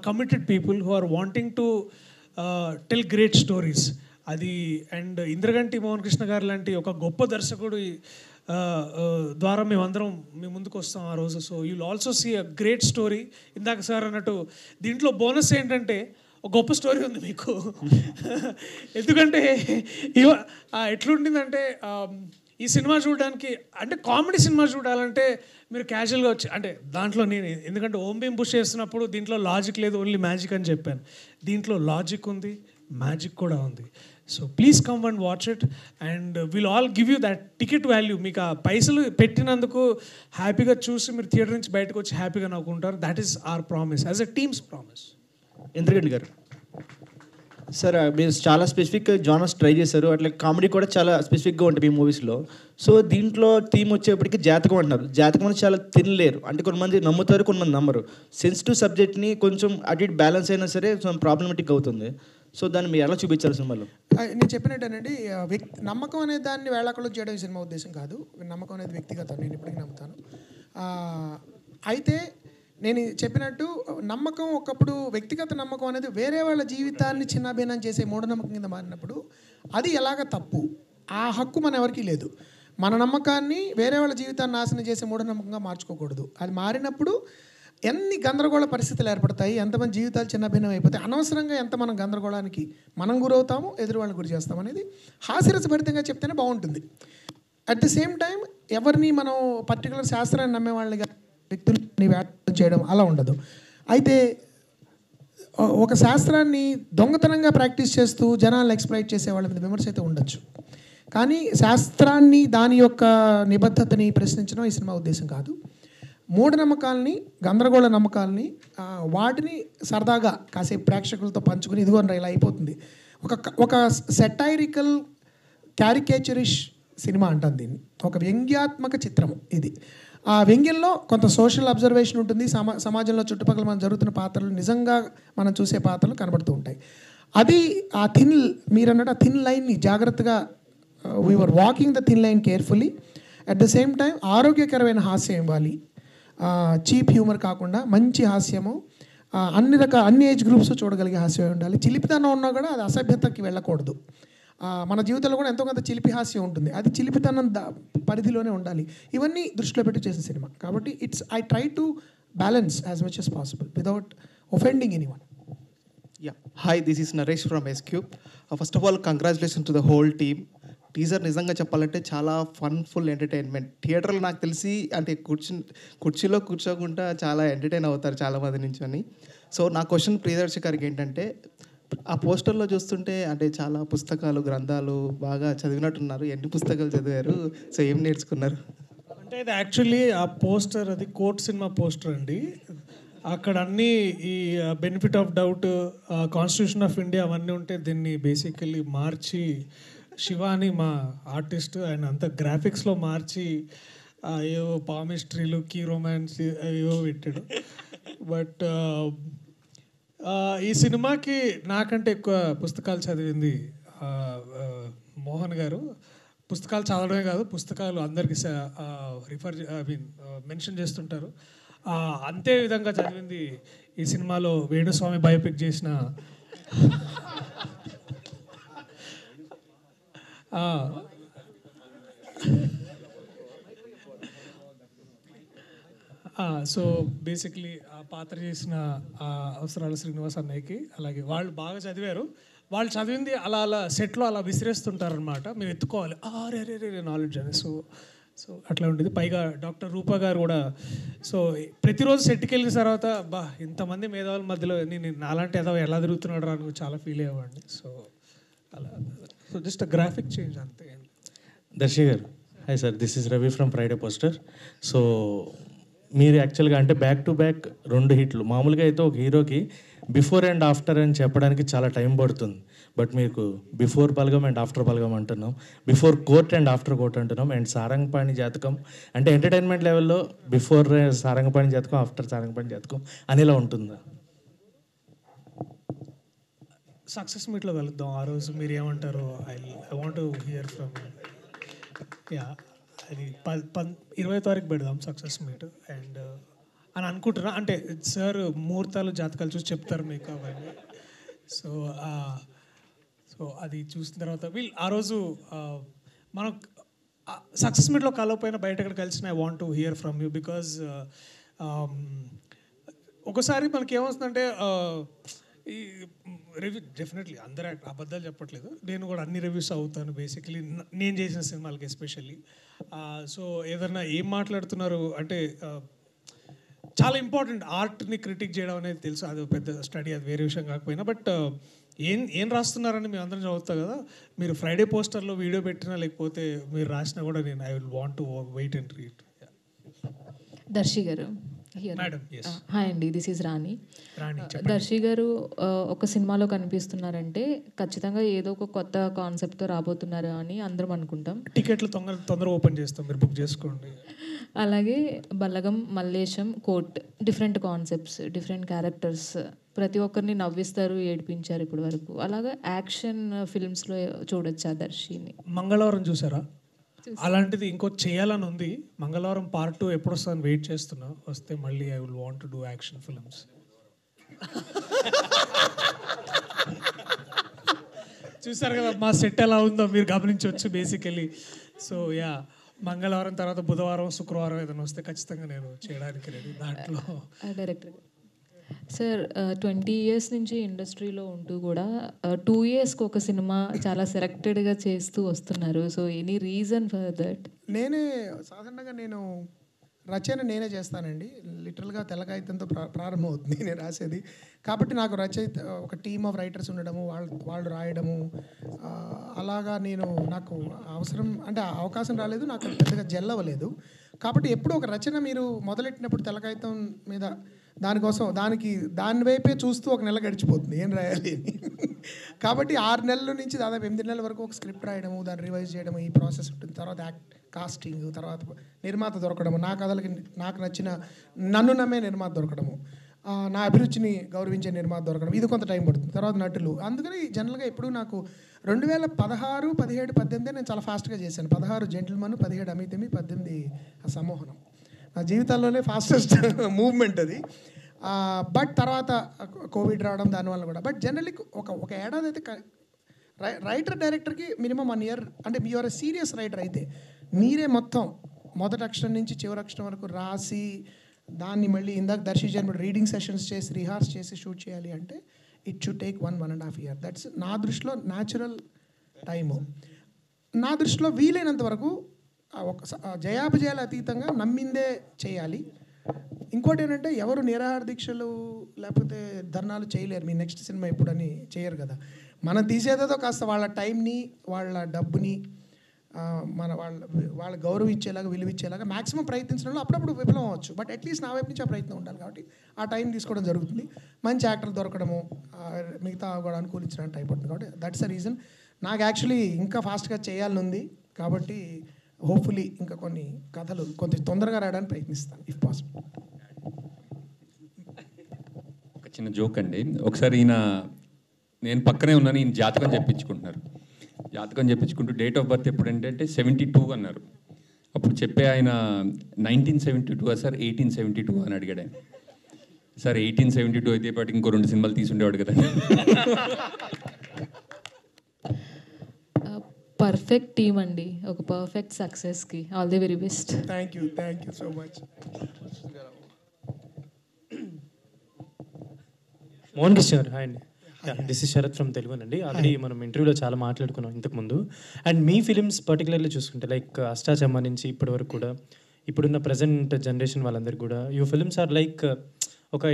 committed people who are wanting to tell great stories. అది అండ్ ఇంద్రగంటి మోహన్ కృష్ణ గారు లాంటి ఒక గొప్ప దర్శకుడు ద్వారా మేమందరం మీ ముందుకు వస్తాం ఆ రోజు. So you will also see a great story. ఇందాక సార్ అన్నట్టు దీంట్లో బోనస్ ఏంటంటే ఒక గొప్ప స్టోరీ ఉంది మీకు. ఎందుకంటే ఎట్లుండిందంటే ఈ సినిమా చూడడానికి, అంటే కామెడీ సినిమా చూడాలంటే మీరు క్యాజువల్గా వచ్చి, అంటే దాంట్లో నేను ఎందుకంటే ఓం భీమ్ బుష్ చేస్తున్నప్పుడు దీంట్లో లాజిక్ లేదు, ఓన్లీ మ్యాజిక్ అని చెప్పాను. దీంట్లో లాజిక్ ఉంది, మ్యాజిక్ కూడా ఉంది. So please come and watch it and will all give you that ticket value. మీకు ఆ పైసలు పెట్టినందుకు హ్యాపీగా చూసి మీరు థియేటర్ నుంచి బయటకు వచ్చి హ్యాపీగా నవ్వుకుంటారు. That is our promise as a teams promise. Indraganti garu sir, మీరు చాలా స్పెసిఫిక్ జానర్స్ ట్రై చేశారు, అట్లా కామెడీ కూడా చాలా స్పెసిఫిక్గా ఉంటుంది మీ మూవీస్లో. సో దీంట్లో థీమ్ వచ్చేప్పటికి జాతకం అంటున్నారు. జాతకం అని చాలా తినలేరు, అంటే కొంతమంది నమ్ముతారు, కొంతమంది నమ్మరు. సెన్సిటివ్ సబ్జెక్ట్ని కొంచెం అటు ఇటు బ్యాలెన్స్ అయినా సరే కొంచెం ప్రాబ్లమేటిక్ అవుతుంది. సో దాన్ని మీరు ఎలా చూపించారు సినిమాలో? నేను చెప్పినట్టేనండి, నమ్మకం అనే దాన్ని వేళాకలో చేయడం సినిమా ఉద్దేశం కాదు. నమ్మకం అనేది వ్యక్తిగతం, నేను ఇప్పటికీ నమ్ముతాను. అయితే నేను చెప్పినట్టు నమ్మకం ఒకప్పుడు వ్యక్తిగత నమ్మకం అనేది వేరే వాళ్ళ జీవితాన్ని చిన్నాభిన్నం చేసే మూఢనమ్మకం కింద మారినప్పుడు అది ఎలాగ తప్పు. ఆ హక్కు మన ఎవరికీ లేదు. మన నమ్మకాన్ని వేరే వాళ్ళ జీవితాన్ని నాశనం చేసే మూఢనమ్మకంగా మార్చుకోకూడదు. అది మారినప్పుడు ఎన్ని గందరగోళ పరిస్థితులు ఏర్పడతాయి, ఎంతమంది జీవితాలు చిన్నభిన్నం అయిపోతాయి, అనవసరంగా ఎంత మనం గందరగోళానికి మనం గురవుతాము, ఎదురు వాళ్ళని గురి చేస్తాం అనేది హాస్యరసభరితంగా చెప్తేనే బాగుంటుంది. అట్ ద సేమ్ టైం ఎవరిని మనం పర్టికులర్ శాస్త్రాన్ని నమ్మే వాళ్ళని వ్యక్తులని వ్యాఖ్యానం చేయడం అలా ఉండదు. అయితే ఒక శాస్త్రాన్ని దొంగతనంగా ప్రాక్టీస్ చేస్తూ జనాలను ఎక్స్ప్లైట్ చేసే వాళ్ళ మీద విమర్శ అయితే ఉండొచ్చు, కానీ శాస్త్రాన్ని దాని యొక్క నిబద్ధతని ప్రశ్నించడం ఈ సినిమా ఉద్దేశం కాదు. మూఢనమ్మకాలని, గందరగోళ నమ్మకాలని, వాటిని సరదాగా కాసేపు ప్రేక్షకులతో పంచుకుని ఇదిగో ఇలా అయిపోతుంది. ఒక సెటైరికల్ క్యారికేచరిష్ సినిమా అంటాను దీన్ని. ఒక వ్యంగ్యాత్మక చిత్రము ఇది. ఆ వ్యంగ్యంలో కొంత సోషల్ అబ్జర్వేషన్ ఉంటుంది. సమాజంలో చుట్టుపక్కల మనం జరుగుతున్న పాత్రలు, నిజంగా మనం చూసే పాత్రలు కనబడుతూ ఉంటాయి. అది ఆ మీరు అన్నట్టు ఆ థిన్ లైన్ని జాగ్రత్తగా we're walking the thin line carefully. At the same time ఆరోగ్యకరమైన హాస్యం ఇవ్వాలి, చీప్ హ్యూమర్ కాకుండా మంచి హాస్యము, అన్ని ఏజ్ గ్రూప్స్ చూడగలిగే హాస్యం ఉండాలి. చిలిపితనం ఉన్నా కూడా అది అసభ్యతకి వెళ్ళకూడదు. మన జీవితంలో కూడా ఎంతో కొంత చిలిపి హాస్యం ఉంటుంది, అది చిలిపితనం పరిధిలోనే ఉండాలి. ఇవన్నీ దృష్టిలో పెట్టి చేసిన సినిమా కాబట్టి I try to balance as much as possible without offending anyone. Yeah. Hi, this is Naresh from S-Cube. First of all, congratulations to the whole team. Teaser నిజంగా చెప్పాలంటే చాలా ఫుల్ ఎంటర్టైన్మెంట్. థియేటర్లో నాకు తెలిసి అంటే కుర్చీలో కూర్చోకుండా చాలా ఎంటర్టైన్ అవుతారు చాలామంది నుంచి అని. సో నా క్వశ్చన్ ప్రియదర్శి గారికి ఏంటంటే, ఆ పోస్టర్లో చూస్తుంటే అంటే చాలా పుస్తకాలు, గ్రంథాలు బాగా చదివినట్టున్నారు. ఎన్ని పుస్తకాలు చదివారు? సో ఏం నేర్చుకున్నారు? అంటే ఇది యాక్చువల్లీ ఆ పోస్టర్ అది కోర్ట్ సినిమా పోస్టర్ అండి. అక్కడ అన్నీ ఈ benefit of doubt, constitution of India అవన్నీ ఉంటే దీన్ని బేసికల్లీ మార్చి, శివాని మా ఆర్టిస్ట్ ఆయన అంతా గ్రాఫిక్స్లో మార్చి ఏవో పామిస్ట్రీలు, కీ రొమాన్స్ ఏవో పెట్టాడు. బట్ ఈ సినిమాకి నాకంటే ఎక్కువ పుస్తకాలు చదివింది మోహన్ గారు. పుస్తకాలు చదవడమే కాదు, పుస్తకాలు అందరికీ మెన్షన్ చేస్తుంటారు. అంతే విధంగా చదివింది ఈ సినిమాలో వేణుస్వామి బయోపిక్ చేసిన సో బేసిక్లీ ఆ పాత్ర చేసిన అవసరాల శ్రీనివాస్ అన్నయ్యకి, అలాగే వాళ్ళు బాగా చదివారు. వాళ్ళు చదివింది అలా అలా సెట్లో అలా విసిరేస్తుంటారు అనమాట, మేము ఎత్తుకోవాలి రే నాలెడ్జ్ అని. సో అట్లా ఉంటుంది. పైగా డాక్టర్ రూపా గారు కూడా సో ప్రతిరోజు సెట్కి వెళ్ళిన తర్వాత ఇంతమంది మేధావుల మధ్యలో నేను నాలాంటి ఏదో ఎలా తిరుగుతున్నాడు అని చాలా ఫీల్ అయ్యేవాడిని. సో అలా సో జస్ట్ గ్రాఫిక్ చేంజ్ అంతే. దర్శి గారు, hi sir, this is Ravi from Friday poster. So మీరు యాక్చువల్గా అంటే బ్యాక్ టు బ్యాక్ 2 హిట్లు. మామూలుగా అయితే ఒక హీరోకి బిఫోర్ అండ్ ఆఫ్టర్ అని చెప్పడానికి చాలా టైం పడుతుంది. బట్ మీకు బిఫోర్ బలగం అండ్ ఆఫ్టర్ బలగం అంటున్నాం, before court and after court అంటున్నాం, అండ్ సారంగపాణి జాతకం అంటే ఎంటర్టైన్మెంట్ లెవెల్లో బిఫోర్ సారంగపాణి జాతకం, ఆఫ్టర్ సారంగపాణి జాతకం అనేలా ఉంటుందా? సక్సెస్ మీట్లో కలుద్దాం ఆ రోజు, మీరు ఏమంటారు? I want to hear from అది 20వ తారీఖు పెడదాం సక్సెస్ మీట్ అండ్ అని అనుకుంటున్నా. అంటే సార్ ముహూర్తాలు జాతకాలు చూసి చెప్తారు మీకు అవన్నీ. సో అది చూసిన తర్వాత ఆ రోజు మనం సక్సెస్ మీట్లో కలవపోయినా బయట ఎక్కడ కలిసిన I want to hear from you because ఒకసారి మనకి ఏమవుతుందంటే ఈ రివ్యూ డెఫినెట్లీ అందరూ అబద్ధాలు చెప్పట్లేదు, నేను కూడా అన్ని రివ్యూస్ అవుతాను బేసిక్లీ నేను చేసిన సినిమాలకి ఎస్పెషల్లీ. సో ఏదన్నా ఏం మాట్లాడుతున్నారు అంటే చాలా ఇంపార్టెంట్, ఆర్ట్ని క్రిటిక్ చేయడం అనేది తెలుసు, అది పెద్ద స్టడీ, అది వేరే విషయం కాకపోయినా. బట్ ఏం రాస్తున్నారని మేము అందరం చదువుతాం కదా, మీరు ఫ్రైడే పోస్టర్లో వీడియో పెట్టినా లేకపోతే మీరు రాసినా కూడా నేను I will want to wait and read. Darshi garu madam, hi అండి, దిస్ ఈజ్ రాణి. దర్శి గారు ఒక సినిమాలో కనిపిస్తున్నారంటే ఖచ్చితంగా ఏదో ఒక కొత్త కాన్సెప్ట్తో రాబోతున్నారు అని అందరం అనుకుంటాం. టికెట్లు తొందర ఓపెన్ చేస్తాం, మీరు బుక్ చేసుకోండి. అలాగే Balagam, Mallesham, Court, different concepts, different characters, ప్రతి ఒక్కరిని నవ్విస్తారు, ఏడిపించారు ఇప్పటి వరకు. అలాగే యాక్షన్ ఫిల్మ్స్లో చూడొచ్చు ఆ దర్శిని. మంగళవారం చూసారా? అలాంటిది ఇంకోటి చేయాలని ఉంది. మంగళవారం పార్ట్ 2 ఎప్పుడు వస్తుందని వెయిట్ చేస్తున్నా, వస్తే మళ్ళీ I will want to do action films. చూసారు కదా మా సెట్ ఎలా ఉందో మీరు గమనించవచ్చు బేసికలీ. సో యా, మంగళవారం తర్వాత బుధవారం, శుక్రవారం ఏదైనా వస్తే ఖచ్చితంగా నేను చేయడానికి రెడీ. దాంట్లో డైరెక్టర్ సార్ 20 years నుంచి ఇండస్ట్రీలో ఉంటూ కూడా 2 yearsకి ఒక సినిమా చాలా సెలెక్టెడ్గా చేస్తూ వస్తున్నారు. So any reason for that? సాధారణంగా నేను రచన నేనే చేస్తానండి. లిటరల్గా తెల్లకాగితంతో ప్రారంభమవుతుంది నేను రాసేది. కాబట్టి నాకు రచయిత ఒక టీమ్ ఆఫ్ రైటర్స్ ఉండడము, వాళ్ళు రాయడము, అలాగా నాకు అవసరం అంటే అవకాశం రాలేదు, నాకు పెద్దగా జెల్లవలేదు. కాబట్టి ఎప్పుడు ఒక రచన మీరు మొదలెట్టినప్పుడు తెల్లకాగితం మీద దాని వైపే చూస్తూ ఒక నెల గడిచిపోతుంది ఏం రాయాలి అని. కాబట్టి 6 నెలల నుంచి దాదాపు 8 నెలల వరకు ఒక స్క్రిప్ట్ రాయడము, దాన్ని రివైజ్ చేయడము, ఈ ప్రాసెస్ ఉంటుంది. తర్వాత కాస్టింగ్, తర్వాత నిర్మాత దొరకడము, నా కథలకి నాకు నచ్చిన నన్ను నమ్మే నిర్మాత దొరకడము, నా అభిరుచిని గౌరవించే నిర్మాత దొరకడం, ఇది కొంత టైం పడుతుంది. తర్వాత నటులు. అందుకని జనరల్గా ఎప్పుడు నాకు 2016, 17, 18 నేను చాలా ఫాస్ట్గా చేశాను. 16 జెంటిల్మన్, 17 అమితమి, 18 సమోహనం. నా జీవితాల్లోనే ఫాస్టెస్ట్ మూవ్మెంట్ అది. బట్ తర్వాత కోవిడ్ రావడం దానివల్ల కూడా. బట్ జనరల్లీ ఒక ఏడాది అయితే రైటర్ డైరెక్టర్కి మినిమం 1 year, అంటే యూఆర్ సీరియస్ రైటర్ అయితే మీరే మొత్తం మొదటి అక్షరం నుంచి చివరి అక్షరం వరకు రాసి దాన్ని మళ్ళీ ఇందాక దర్శించారు రీడింగ్ సెషన్స్ చేసి రిహార్స్ చేసి షూట్ చేయాలి అంటే it should take 1.5 years. That's నా దృష్టిలో న్యాచురల్ టైము. నా దృష్టిలో వీలైనంత వరకు ఒక జయాపజయాల అతీతంగా నమ్మిందే చేయాలి. ఇంకోటి ఏంటంటే ఎవరు నిరాహార దీక్షలు లేకపోతే ధర్నాలు చేయలేరు, మీ నెక్స్ట్ సినిమా ఎప్పుడని చేయరు కదా. మనం తీసేదేదో కాస్త వాళ్ళ టైంని, వాళ్ళ డబ్బుని వాళ్ళ గౌరవించేలాగా, విలువించేలాగా మ్యాక్సిమం ప్రయత్నించడంలో అప్పుడప్పుడు విఫలం అవ్వచ్చు. బట్ అట్లీస్ట్ నా వైపు నుంచి ఆ ప్రయత్నం ఉండాలి. కాబట్టి ఆ టైం తీసుకోవడం జరుగుతుంది. మంచి యాక్టర్ దొరకడము, మిగతా కూడా అనుకూలించడానికి టైం పడుతుంది. కాబట్టి దట్స్ ద రీజన్. నాకు యాక్చువల్లీ ఇంకా ఫాస్ట్గా చేయాలని ఉంది. కాబట్టి హోప్ఫుల్లీ ఇంకా కొన్ని కథలు కొంచెం తొందరగా రాయడానికి ప్రయత్నిస్తాను ఇఫ్ పాసిబుల్. ఒక చిన్న జోక్ అండి. ఒకసారి నేను పక్కనే ఉన్నాను, ఈయన జాతకం చెప్పించుకుంటున్నారు. జాతకం చెప్పించుకుంటూ డేట్ ఆఫ్ బర్త్ ఎప్పుడు అంటే 72 అన్నారు. అప్పుడు చెప్పే ఆయన 1972 సార్ 1872 అని అడిగాడు ఆయన. సార్ 1872 అయితే పాటికి ఇంకో 2 సినిమాలు తీసుండేవాడు కదా. పర్ఫెక్ట్ టీమ్ అండి, ఒక పర్ఫెక్ట్ సక్సెస్కి all the very best. Thank you so much. Mohan Krishna garu hi అండి. This is Sharath from Telugu అండి. ఆల్రెడీ మనం ఇంటర్వ్యూలో చాలా మాట్లాడుకున్నాం ఇంతకుముందు. అండ్ మీ ఫిలిమ్స్ పర్టికులర్లీ చూసుకుంటే లైక్ అష్టాచమ్మ నుంచి ఇప్పటి వరకు కూడా ఇప్పుడున్న ప్రజెంట్ జనరేషన్ వాళ్ళందరికీ కూడా యూ ఫిలిమ్స్ ఆర్ లైక్ ఒక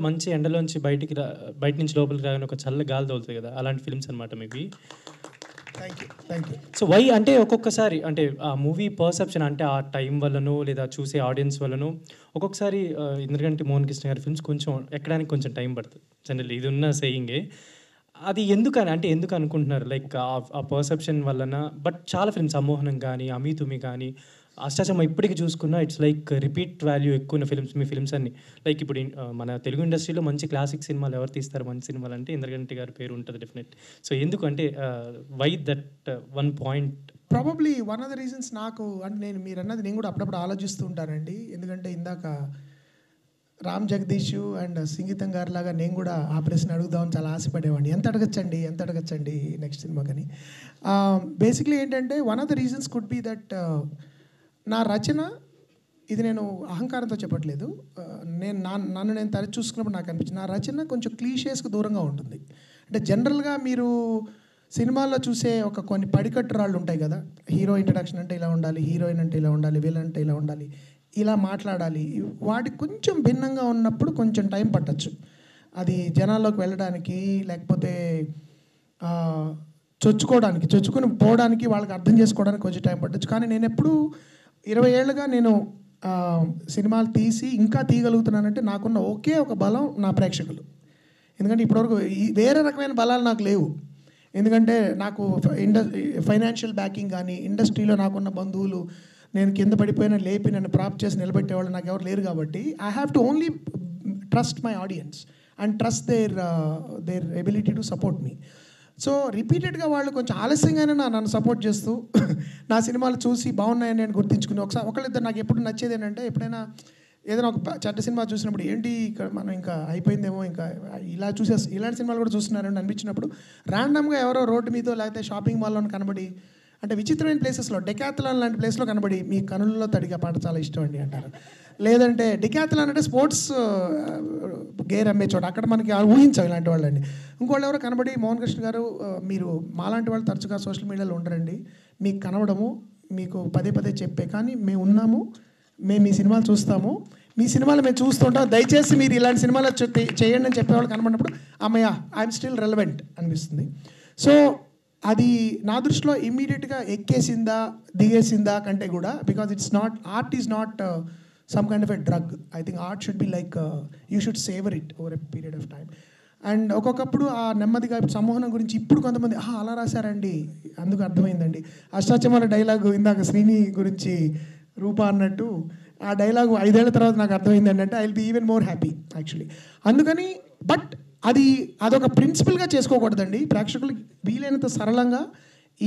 మంచి ఎండలోంచి బయట నుంచి లోపలికి రాగానే ఒక చల్ల గాలి తోలుతుంది కదా, అలాంటి ఫిలిమ్స్ అనమాట మీవి. Thank you. సో వై అంటే ఒక్కొక్కసారి అంటే ఆ మూవీ పర్సెప్షన్ అంటే ఆ టైం వల్లనో లేదా చూసే ఆడియన్స్ వల్లనో ఒక్కొక్కసారి ఇంద్రగంటి మోహన్ కృష్ణ గారి ఫిల్మ్స్ కొంచెం ఎక్కడానికి కొంచెం టైం పడుతుంది. జనరల్లీ ఇది ఉన్న సేయింగే. అది ఎందుకు అనుకుంటున్నారు లైక్ ఆ పర్సెప్షన్ వలన? బట్ చాలా ఫిల్మ్స్ అమోహనం కానీ, అమీతుమి కానీ, అష్టాచమ్మ ఇప్పటికి చూసుకున్నా ఇట్స్ లైక్ రిపీట్ వాల్యూ ఎక్కువ ఉన్న ఫిల్మ్స్ మీ ఫిల్మ్స్ అన్ని. లైక్ ఇప్పుడు మన తెలుగు ఇండస్ట్రీలో మంచి క్లాసిక్ సినిమాలు ఎవరు తీస్తారు మంచి సినిమాలు అంటే ఇంద్రగంటి గారి పేరు ఉంటుంది డెఫినెట్. సో ఎందుకు అంటే why that one point? Probably one of the reasons నాకు అంటే మీరు అన్నది నేను కూడా అప్పుడప్పుడు ఆలోచిస్తూ ఉంటానండి. ఎందుకంటే ఇందాక రామ్ జగదీష్ అండ్ సంగీతం గారి లాగా నేను కూడా ఆ ప్రశ్న అడుగుదామని చాలా ఆశపడేవాడిని. ఎంత అడగచ్చండి నెక్స్ట్ సినిమా కానీ. బేసిక్లీ ఏంటంటే one of the reasons could be that నా రచన, ఇది నేను అహంకారంతో చెప్పట్లేదు, నన్ను నేను తరచు చూసుకున్నప్పుడు నాకు అనిపించింది నా రచన కొంచెం క్లీషేస్కి దూరంగా ఉంటుంది. అంటే జనరల్గా మీరు సినిమాల్లో చూసే కొన్ని పడికట్టు రాళ్ళు ఉంటాయి కదా, హీరో ఇంట్రడక్షన్ అంటే ఇలా ఉండాలి, హీరోయిన్ అంటే ఇలా ఉండాలి, విలన్ అంటే ఇలా ఉండాలి, ఇలా మాట్లాడాలి, వాటికి కొంచెం భిన్నంగా ఉన్నప్పుడు కొంచెం టైం పట్టచ్చు అది జనాల్లోకి వెళ్ళడానికి, లేకపోతే చొచ్చుకొని పోవడానికి, వాళ్ళకి అర్థం చేసుకోవడానికి కొంచెం టైం పట్టచ్చు. కానీ నేను ఎప్పుడు 20 ఏళ్ళుగా నేను సినిమాలు తీసి ఇంకా తీయగలుగుతున్నానంటే నాకున్న ఒకే ఒక బలం నా ప్రేక్షకులు. ఎందుకంటే ఇప్పటివరకు వేరే రకమైన బలాలు నాకు లేవు. ఎందుకంటే నాకు ఫైనాన్షియల్ బ్యాకింగ్ కానీ, ఇండస్ట్రీలో నాకున్న బంధువులు నేను కింద పడిపోయినా లేపి నన్ను ప్రాప్ చేసి నిలబెట్టేవాళ్ళు నాకు ఎవరు లేరు. కాబట్టి I have to only trust my audience and trust there ability to support me. So రిపీటెడ్గా వాళ్ళు కొంచెం ఆలస్యంగానే నన్ను సపోర్ట్ చేస్తూ నా సినిమాలు చూసి బాగున్నాయని నేను గుర్తించుకుని ఒకళ్ళిద్దరు నాకు ఎప్పుడు నచ్చేది ఏంటంటే, ఎప్పుడైనా ఏదైనా ఒక చెడ్డ సినిమా చూసినప్పుడు ఏంటి ఇక్కడ మనం ఇంకా అయిపోయిందేమో, ఇంకా ఇలాంటి సినిమాలు కూడా చూస్తున్నారని అనిపించినప్పుడు ర్యాండమ్గా ఎవరో రోడ్డు మీదో లేకపోతే షాపింగ్ మాల్లో కనబడి, అంటే విచిత్రమైన ప్లేసెస్లో డెకాథలాన్ లాంటి ప్లేస్లో కనబడి మీ కనుల్లో తడిగా పాట చాలా ఇష్టం అండి అంటారు. లేదంటే డెకాథలాన్ అంటే స్పోర్ట్స్ గేర్ అమ్మే చోట, అక్కడ మనకి ఊహించాం ఇలాంటి వాళ్ళండి. ఇంకోళ్ళు ఎవరో కనబడి, మోహన్ కృష్ణ గారు మీరు మాలాంటి వాళ్ళు తరచుగా సోషల్ మీడియాలో ఉండరండి, మీకు కనబడము, మీకు పదే చెప్పే, కానీ మేము ఉన్నాము, మేము మీ సినిమాలు చూస్తాము, మీ సినిమాలు మేము చూస్తుంటాం, దయచేసి మీరు ఇలాంటి సినిమాలు చేయండి అని చెప్పేవాళ్ళు కనబడినప్పుడు అమ్మయ్య ఐఎమ్ స్టిల్ రెలవెంట్ అనిపిస్తుంది. సో అది నా దృష్టిలో ఇమ్మీడియట్గా ఎక్కేసిందా దిగేసిందా కంటే కూడా, because it's not, art is not some kind of a drug. I think art should be like you should saver it over a period of time. And ఒక్కొక్కప్పుడు ఆ నెమ్మదిగా సంమోహనం గురించి ఇప్పుడు కొంతమంది అలా రాశారండి, అందుకు అర్థమైందండి. అష్టాచమాల డైలాగు ఇందాక శ్రీని గురించి రూప అన్నట్టు ఆ డైలాగు 5 ఏళ్ల తర్వాత నాకు అర్థమైంది అంటే I will be even more happy actually. అందుకని బట్ అదొక ప్రిన్సిపల్గా చేసుకోకూడదండి. ప్రేక్షకులకి వీలైనంత సరళంగా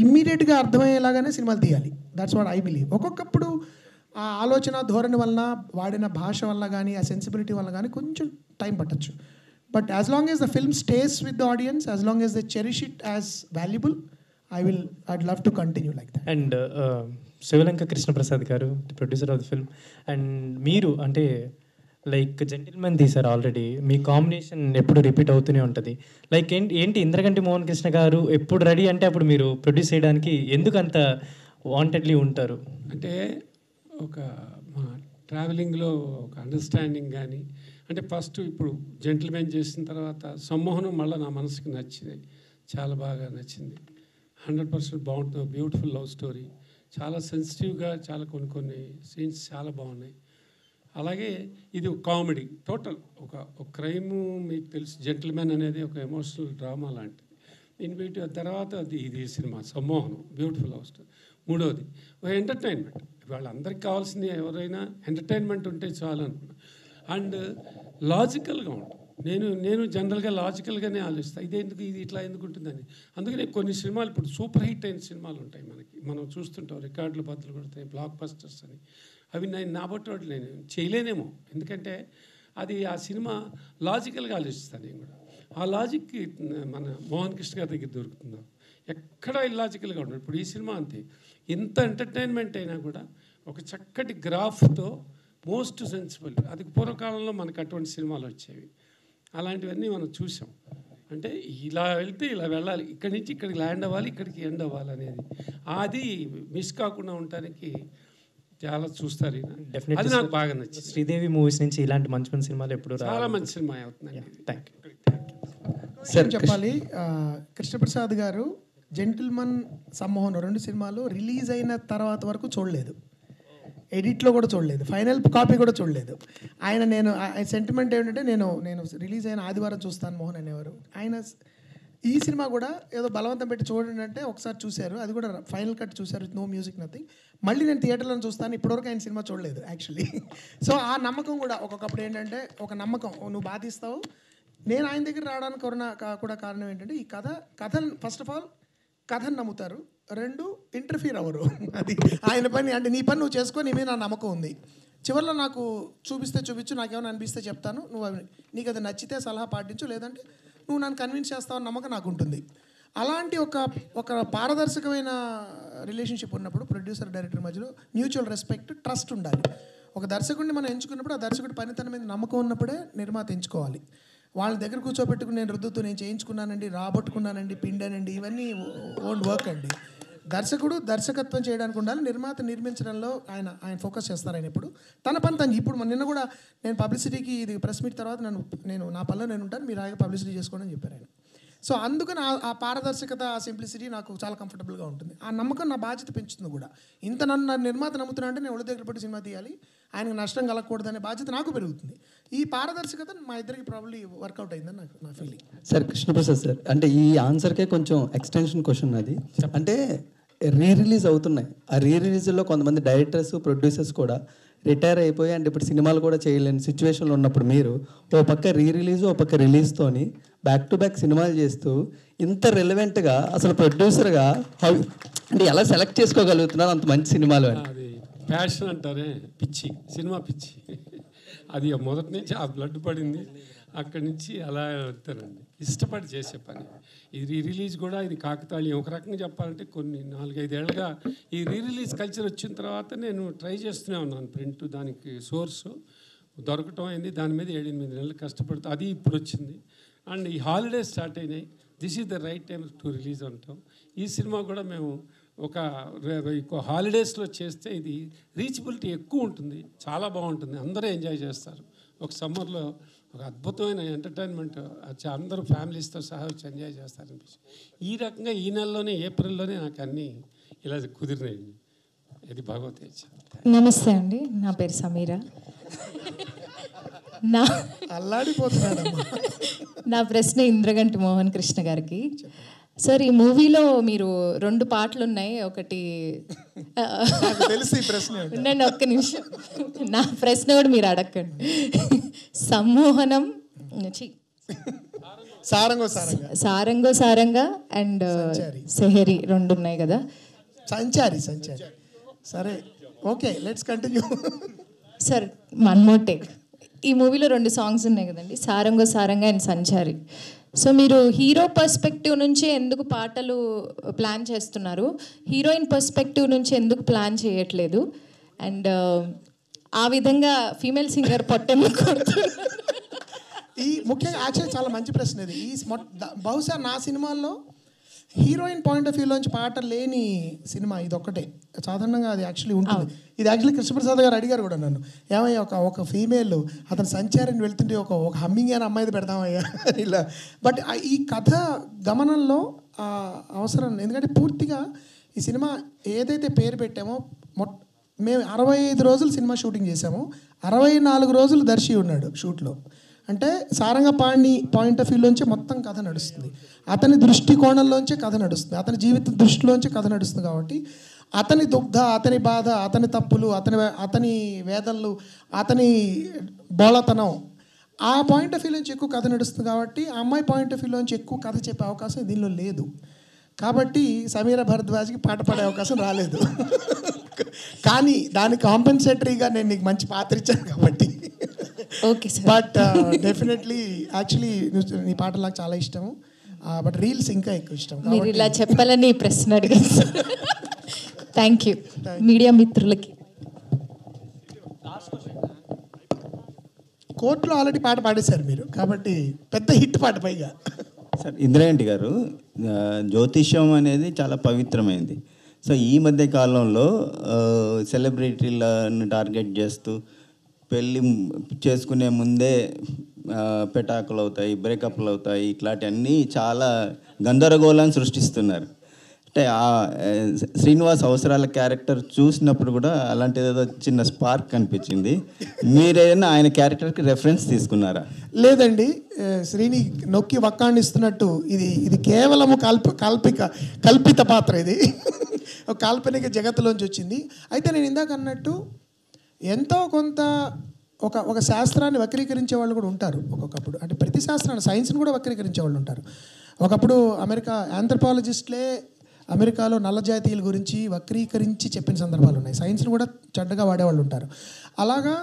ఇమ్మీడియట్గా అర్థమయ్యేలాగానే సినిమాలు తీయాలి. That's what I believe. ఒక్కొక్కప్పుడు ఆ ఆలోచన ధోరణి వలన, వాడిన భాష వల్ల కానీ, ఆ సెన్సిబిలిటీ వల్ల కానీ కొంచెం టైం పట్టచ్చు. But as long as the film stays with the audience, as long as the cherish it as valuable, I'd love to continue like that. And Sivalenka Krishnaprasad garu, the producer of the film, and మీరు అంటే లైక్ జెంటిల్మెన్ తీశారు ఆల్రెడీ, మీ కాంబినేషన్ ఎప్పుడు రిపీట్ అవుతూనే ఉంటుంది. లైక్ ఏంటి ఇంద్రగంటి మోహన్ కృష్ణ గారు ఎప్పుడు రెడీ అంటే అప్పుడు మీరు ప్రొడ్యూస్ చేయడానికి ఎందుకు అంత వాంటెడ్లీ ఉంటారు? అంటే ఒక మా ట్రావెలింగ్లో ఒక అండర్స్టాండింగ్ కానీ, అంటే ఫస్ట్ ఇప్పుడు జెంటిల్మెన్ చేసిన తర్వాత సమ్మోహనం మళ్ళీ నా మనసుకి నచ్చింది, చాలా బాగా నచ్చింది. 100% బాగుంటుంది. బ్యూటిఫుల్ లవ్ స్టోరీ, చాలా సెన్సిటివ్గా, చాలా కొన్ని సీన్స్ చాలా బాగున్నాయి. అలాగే ఇది ఒక కామెడీ, టోటల్ ఒక క్రైము, మీకు తెలుసు జెంటిల్మెన్ అనేది ఒక ఎమోషనల్ డ్రామా లాంటిది. ఇన్వైట్ తర్వాత ఇది సినిమా సమ్మోహనం, బ్యూటిఫుల్ లవ్ స్టోరీ. మూడవది ఒక ఎంటర్టైన్మెంట్. వాళ్ళందరికీ కావాల్సింది ఎవరైనా ఎంటర్టైన్మెంట్ ఉంటే చాలు అనుకున్నాను. అండ్ లాజికల్గా ఉంటుంది. నేను జనరల్గా లాజికల్గానే ఆలోచిస్తాను, ఇది ఇట్లా ఎందుకు ఉంటుందని. అందుకనే కొన్ని సినిమాలు ఇప్పుడు సూపర్ హిట్ అయిన సినిమాలు ఉంటాయి మనకి, మనం చూస్తుంటాం, రికార్డులు బద్దలు కొడతాయి, బ్లాక్ బస్టర్స్ అని. అవి నేను నాబట్టి నేను చేయలేనేమో, ఎందుకంటే అది ఆ సినిమా లాజికల్గా ఆలోచిస్తాను నేను కూడా. ఆ లాజిక్కి మన మోహన్ కృష్ణ గారి దగ్గర దొరుకుతుందో, ఎక్కడ ఇల్లాజికల్గా ఉండదు. ఇప్పుడు ఈ సినిమా అంతే, ఎంత ఎంటర్టైన్మెంట్ అయినా కూడా ఒక చక్కటి గ్రాఫ్తో మోస్ట్ సెన్సిబుల్. అది పూర్వకాలంలో మనకు అటువంటి సినిమాలు వచ్చేవి, అలాంటివన్నీ మనం చూసాం. అంటే ఇలా వెళ్తే ఇలా వెళ్ళాలి, ఇక్కడి నుంచి ఇక్కడికి ల్యాండ్ అవ్వాలి, ఇక్కడికి ఎండ్ అవ్వాలి అనేది, అది మిస్ కాకుండా ఉండటానికి చాలా చూస్తారు. అది నాకు బాగా నచ్చింది. శ్రీదేవి మూవీస్ నుంచి ఇలాంటి మంచి మంచి సినిమాలు ఎప్పుడు చాలా మంచి సినిమా అవుతుందండి. Thank you. సార్ చెప్పాలి, కృష్ణప్రసాద్ గారు జెంటిల్మన్, సమ్మోహన్ 2 సినిమాలు రిలీజ్ అయిన తర్వాత వరకు చూడలేదు, ఎడిట్లో కూడా చూడలేదు, ఫైనల్ కాపీ కూడా చూడలేదు. నేను సెంటిమెంట్ ఏంటంటే నేను రిలీజ్ అయిన ఆదివారం చూస్తాను మోహన్ అనేవారు. ఆయన ఈ సినిమా కూడా ఏదో బలవంతం పెట్టి చూడండి అంటే ఒకసారి చూశారు, అది కూడా ఫైనల్ కట్ చూశారు, నో మ్యూజిక్ నథింగ్. మళ్ళీ నేను థియేటర్లో చూస్తాను, ఇప్పటివరకు ఆయన సినిమా చూడలేదు యాక్చువల్లీ. సో ఆ నమ్మకం కూడా ఒక్కొక్కప్పుడు ఏంటంటే ఒక నమ్మకం, నువ్వు బాధిస్తావు. నేను ఆయన దగ్గర రావడానికి కూడా కారణం ఏంటంటే ఈ కథను ఫస్ట్ ఆఫ్ ఆల్ కథను నమ్ముతారు, 2 ఇంటర్ఫీర్ అవ్వరు. అది ఆయన పని, అంటే నీ పని నువ్వు చేసుకో, నీ మీద నా నమ్మకం ఉంది. చివరిలో నాకు చూపిస్తే చూపించు, నాకేమైనా అనిపిస్తే చెప్తాను, నువ్వు నీకు అది నచ్చితే సలహా పాటించు, లేదంటే నువ్వు నన్ను కన్విన్స్ చేస్తావని నమ్మకం నాకు ఉంటుంది. అలాంటి ఒక పారదర్శకమైన రిలేషన్షిప్ ఉన్నప్పుడు ప్రొడ్యూసర్ డైరెక్టర్ మధ్యలో మ్యూచువల్ రెస్పెక్ట్, ట్రస్ట్ ఉండాలి. ఒక దర్శకుడిని మనం ఎంచుకున్నప్పుడు ఆ దర్శకుడి పనితనం మీద నమ్మకం ఉన్నప్పుడే నిర్మాత ఎంచుకోవాలి. వాళ్ళ దగ్గర కూర్చోబెట్టుకుని నేను రుద్దుతూ నేను చేయించుకున్నానండి, రాబట్టుకున్నానండి, పిండానండి, ఇవన్నీ ఓన్ వర్క్ అండి. దర్శకుడు దర్శకత్వం చేయడానికి ఉండాలి, నిర్మాత నిర్మించడంలో ఆయన ఫోకస్ చేస్తారు. ఆయన ఇప్పుడు తన పని తను. ఇప్పుడు నిన్న కూడా నేను పబ్లిసిటీకి ఇది ప్రెస్ మీట్ తర్వాత నేను నా పనిలో నేను ఉంటాను, మీరు ఆగే పబ్లిసిటీ చేసుకోండి అని చెప్పారు ఆయన. సో అందుకని ఆ పారదర్శకత, ఆ సింప్లిసిటీ నాకు చాలా కంఫర్టబుల్గా ఉంటుంది. ఆ నమ్మకం నా బాధ్యత పెంచుతుంది కూడా. ఇంత నన్ను నిర్మాత నమ్ముతున్నా అంటే నేను ఒళ్ళు దగ్గర పెట్టి సినిమా తీయాలి, ఆయనకు నష్టం కలగకూడదు అనే బాధ్యత నాకు పెరుగుతుంది. ఈ పారదర్శకత మా ఇద్దరికి ప్రాబ్లీ వర్కౌట్ అయిందని నా ఫీలింగ్. సార్ కృష్ణప్రసాద్ సార్, అంటే ఈ ఆన్సర్కే కొంచెం ఎక్స్టెన్షన్ క్వశ్చన్ అది. అంటే రిలీజ్ అవుతున్నాయి, ఆ రిలీజ్లో కొంతమంది డైరెక్టర్స్, ప్రొడ్యూసర్స్ కూడా రిటైర్ అయిపోయి అండ్ ఇప్పుడు సినిమాలు కూడా చేయలేని సిచ్యువేషన్లో ఉన్నప్పుడు మీరు ఓ పక్క రిలీజ్, ఓ పక్క రిలీజ్తోని బ్యాక్ టు బ్యాక్ సినిమాలు చేస్తూ ఇంత రెలవెంట్గా అసలు ప్రొడ్యూసర్గా అంటే ఎలా సెలెక్ట్ చేసుకోగలుగుతున్నారు అంత మంచి సినిమాలు అని? అది ప్యాషన్ అంటారే, పిచ్చి, సినిమా పిచ్చి. అది మొదటి నుంచి ఆ బ్లడ్ పడింది, అక్కడి నుంచి అలా వెళ్తానండి. ఇష్టపడి చేసే పని. ఇది రిలీజ్ కూడా ఇది కాకతాళీయం. ఒక రకంగా చెప్పాలంటే కొన్ని 4-5 ఏళ్ళుగా ఈ రిలీజ్ కల్చర్ వచ్చిన తర్వాత నేను ట్రై చేస్తూనే ఉన్నాను. ప్రింట్ దానికి సోర్సు దొరకటం అయింది, దాని మీద 7-8 నెలలు కష్టపడుతూ అది ఇప్పుడు వచ్చింది. అండ్ ఈ హాలిడేస్ స్టార్ట్ అయినాయి, this is the right time to release అంటాం. ఈ సినిమా కూడా మేము ఒక హాలిడేస్లో చేస్తే ఇది రీచబిలిటీ ఎక్కువ ఉంటుంది, చాలా బాగుంటుంది, అందరూ ఎంజాయ్ చేస్తారు. ఒక సమ్మర్లో ఒక అద్భుతమైన ఎంటర్టైన్మెంట్, అందరూ ఫ్యామిలీస్తో సహా వచ్చి ఎంజాయ్ చేస్తారనిపించి ఈ రకంగా ఈ నెలలోనే, ఏప్రిల్లోనే నాకు అన్నీ ఇలా కుదిరినాయి. ఇది భగవతే. నమస్తే అండి, నా పేరు సమీరా. నా ప్రశ్న ఇంద్రగంటి మోహన్ కృష్ణ గారికి. సార్, ఈ మూవీలో మీరు 2 పాటలు ఉన్నాయి. ఒకటి ఉండండి ఒక్క నిమిషం, నా ప్రశ్న కూడా మీరు అడగండి. సమ్మోహనం, సారంగో సారంగా అండ్ సెహరి 2 ఉన్నాయి కదా. సంచారి సరే, okay, let's continue. Sir, one more take. ఈ మూవీలో 2 సాంగ్స్ ఉన్నాయి కదండి, సారంగో సారంగా అండ్ సంచారి. సో మీరు హీరో పర్స్పెక్టివ్ నుంచి ఎందుకు పాటలు ప్లాన్ చేస్తున్నారు, హీరోయిన్ పర్స్పెక్టివ్ నుంచి ఎందుకు ప్లాన్ చేయట్లేదు? అండ్ ఆ విధంగా ఫీమేల్ సింగర్ పొట్టెమ్మ ఈ ముఖ్యంగా యాక్చువల్లీ చాలా మంచి ప్రశ్న ఇది. బహుశా నా సినిమాల్లో హీరోయిన్ పాయింట్ ఆఫ్ వ్యూలోంచి పాట లేని సినిమా ఇది ఒక్కటే. సాధారణంగా అది యాక్చువల్లీ ఉంటుంది. ఇది యాక్చువల్లీ కృష్ణప్రసాద్ గారు అడిగారు కూడా నన్ను, ఏమయ్యా ఒక ఫీమేల్ అతను సంచారిని వెళ్తుంటే ఒక హమ్మింగ్ అని అమ్మాయిది పెడతామయ్యా ఇలా. బట్ ఈ కథ గమనంలో అవసరం, ఎందుకంటే పూర్తిగా ఈ సినిమా ఏదైతే పేరు పెట్టామో, మేము 65 రోజులు సినిమా షూటింగ్ చేసాము, 64 రోజులు దర్శి ఉన్నాడు షూట్లో. అంటే సారంగపాణి పాయింట్ ఆఫ్ వ్యూలోంచి మొత్తం కథ నడుస్తుంది, అతని దృష్టికోణంలోంచే కథ నడుస్తుంది, అతని జీవిత దృష్టిలోంచి కథ నడుస్తుంది. కాబట్టి అతని దుగ్ధ, అతని బాధ, అతని తప్పులు, అతని వేదనలు, అతని బోళతనం, ఆ పాయింట్ ఆఫ్ వ్యూలోంచి ఎక్కువ కథ నడుస్తుంది. కాబట్టి ఆ అమ్మాయి పాయింట్ ఆఫ్ వ్యూలోంచి ఎక్కువ కథ చెప్పే అవకాశం దీనిలో లేదు. కాబట్టి సమీర భరద్వాజ్కి పాట పాడే అవకాశం రాలేదు. కానీ దానికి కాంపెన్సేటరీగా నేను నీకు మంచి పాత్ర ఇచ్చాను కాబట్టి. Okay sir. But definitely actually నీ పాటలు నాకు చాలా ఇష్టము, బట్ రీల్స్ ఇంకా ఎక్కువ ఇష్టం. మీరు ఇలా చెప్పాలని ప్రశ్న అడిగాను సార్. థ్యాంక్ యూ మీడియా మిత్రులకి. కోర్టులో ఆల్రెడీ పాట పాడేశారు మీరు, కాబట్టి పెద్ద హిట్ పాట పైగా. సార్, ఇంద్రగంటి గారు, జ్యోతిష్యం అనేది చాలా పవిత్రమైంది. సో ఈ మధ్య కాలంలో సెలబ్రిటీలను టార్గెట్ చేస్తూ పెళ్ళి చేసుకునే ముందే పెటాకులు అవుతాయి, బ్రేకప్లు అవుతాయి, ఇట్లాంటివన్నీ చాలా గందరగోళాన్ని సృష్టిస్తున్నారు. అంటే శ్రీనివాస్ అవసరాల క్యారెక్టర్ చూసినప్పుడు కూడా అలాంటిది ఏదో చిన్న స్పార్క్ కనిపించింది. మీరేదైనా ఆయన క్యారెక్టర్కి రెఫరెన్స్ తీసుకున్నారా? లేదండి, శ్రీని నొక్కి వక్కాణిస్తున్నట్టు ఇది కేవలము కల్పిత పాత్ర. ఇది ఒక కాల్పనిక జగత్తులోంచి వచ్చింది. అయితే నేను ఇందాక అన్నట్టు ఎంతో కొంత ఒక శాస్త్రాన్ని వక్రీకరించే వాళ్ళు కూడా ఉంటారు ఒక్కొక్కప్పుడు. అంటే ప్రతి శాస్త్రాన్ని, సైన్స్ని కూడా వక్రీకరించే వాళ్ళు ఉంటారు. ఒకప్పుడు ఆంథ్రపాలజిస్టులే అమెరికాలో నల్ల జాతీయుల గురించి వక్రీకరించి చెప్పిన సందర్భాలు ఉన్నాయి. సైన్స్ని కూడా చెడ్డగా వాడేవాళ్ళు ఉంటారు. అలాగా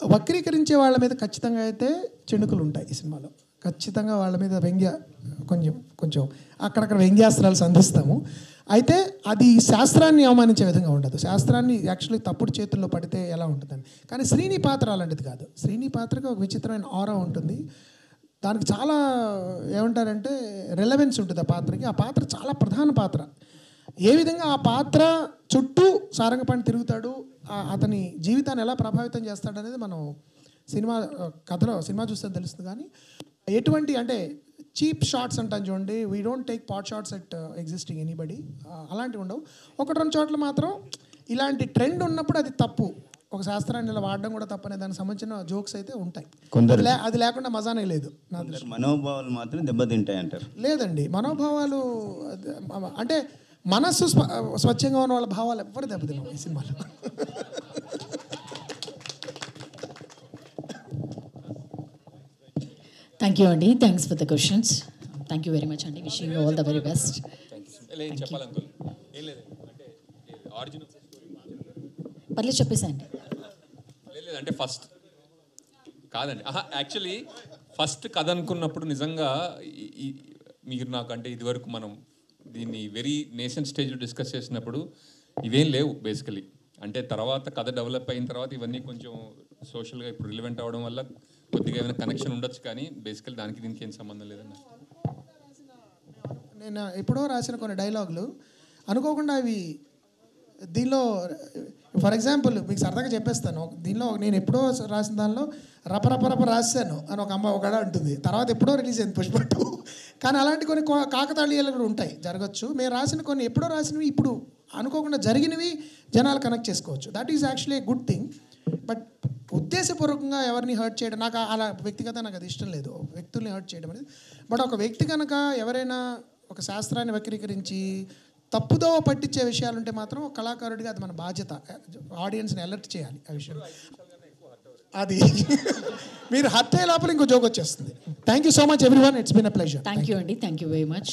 వక్రీకరించే వాళ్ళ మీద ఖచ్చితంగా అయితే చెణుకులు ఉంటాయి ఈ సినిమాలో. ఖచ్చితంగా వాళ్ళ మీద కొంచెం అక్కడక్కడ వ్యంగ్యాస్త్రాలు సంధిస్తాము. అయితే అది శాస్త్రాన్ని అవమానించే విధంగా ఉండదు. శాస్త్రాన్ని యాక్చువల్లీ తప్పుడు చేతుల్లో పడితే ఎలా ఉంటుందని. కానీ శ్రీని పాత్ర అలాంటిది కాదు. శ్రీని పాత్రకి ఒక విచిత్రమైన ఆరా ఉంటుంది. దానికి చాలా ఏమంటారంటే రెలవెన్స్ ఉంటుంది ఆ పాత్రకి. ఆ పాత్ర చాలా ప్రధాన పాత్ర. ఏ విధంగా ఆ పాత్ర చుట్టూ సారంగపాణి తిరుగుతాడు, అతని జీవితాన్ని ఎలా ప్రభావితం చేస్తాడనేది మనం సినిమా చూస్తే తెలుస్తుంది. కానీ ఎటువంటి అంటే చీప్ షాట్స్ అంటాను చూడండి, we don't take pot shots at existing anybody, అలాంటివి ఉండవు. 1-2 చోట్ల మాత్రం ఇలాంటి ట్రెండ్ ఉన్నప్పుడు అది తప్పు, ఒక శాస్త్రాన్ని ఇలా వాడడం కూడా తప్పనే దానికి సంబంధించిన జోక్స్ అయితే ఉంటాయి. అది లేకుండా మజానే లేదు. నా మనోభావాలు మాత్రం దెబ్బతింటాయి అంటారు. లేదండి, మనోభావాలు అంటే మనస్సు స్వచ్ఛంగా ఉన్న వాళ్ళ భావాలు ఎవ్వరు దెబ్బతిన్నావు ఈ సినిమాలో. థ్యాంక్ యూ అండి. Thanks for the questions. Thank you very much అండి. Wishing you all the very best. పర్లేదు చెప్పేసండి. అంటే ఫస్ట్ కాదండి, యాక్చువల్లీ ఫస్ట్ కథ అనుకున్నప్పుడు నిజంగా మీరు నాకు అంటే ఇదివరకు మనం దీన్ని వెరీ నేషన్ స్టేజ్లో డిస్కస్ చేసినప్పుడు ఇవేం లేవు బేసికలీ. అంటే తర్వాత కథ డెవలప్ అయిన తర్వాత ఇవన్నీ కొంచెం సోషల్గా ఇప్పుడు రిలివెంట్ అవ్వడం వల్ల కొద్దిగా ఏమైనా కనెక్షన్ ఉండొచ్చు, కానీ బేసికలీ దానికి దీనికి ఏం సంబంధం లేదన్న. నేను ఎప్పుడో రాసిన కొన్ని డైలాగులు అనుకోకుండా అవి దీనిలో, ఫర్ ఎగ్జాంపుల్ మీకు సరదాగా చెప్పేస్తాను. దీనిలో నేను ఎప్పుడో రాసిన దానిలో రపరపరప రాశాను అని ఒక అమ్మ ఒకడ అంటుంది. తర్వాత ఎప్పుడో రిలీజ్ అయింది పుష్ప 2. కానీ అలాంటి కొన్ని కాకతాళీయాలు కూడా ఉంటాయి, జరగచ్చు. మేము రాసిన కొన్ని ఎప్పుడో రాసినవి ఇప్పుడు అనుకోకుండా జరిగినవి జనాలు కనెక్ట్ చేసుకోవచ్చు. That is actually a good thing. But ఉద్దేశపూర్వకంగా ఎవరిని హర్ట్ చేయడం నాకు అలా వ్యక్తిగతంగా నాకు అది ఇష్టం లేదు, వ్యక్తుల్ని హర్ట్ చేయడం అనేది. బట్ ఒక వ్యక్తి కనుక ఎవరైనా ఒక శాస్త్రాన్ని వక్రీకరించి తప్పుదో పట్టించే విషయాలు ఉంటే మాత్రం కళాకారుడిగా అది మన బాధ్యత, ఆడియన్స్ని అలర్ట్ చేయాలి ఆ విషయం. అది మీరు హర్ట్ అయ్యే లోపల ఇంకో జోక్ వచ్చేస్తుంది. Thank you so much everyone, it's been a pleasure. Thank you అండి. Thank you very much.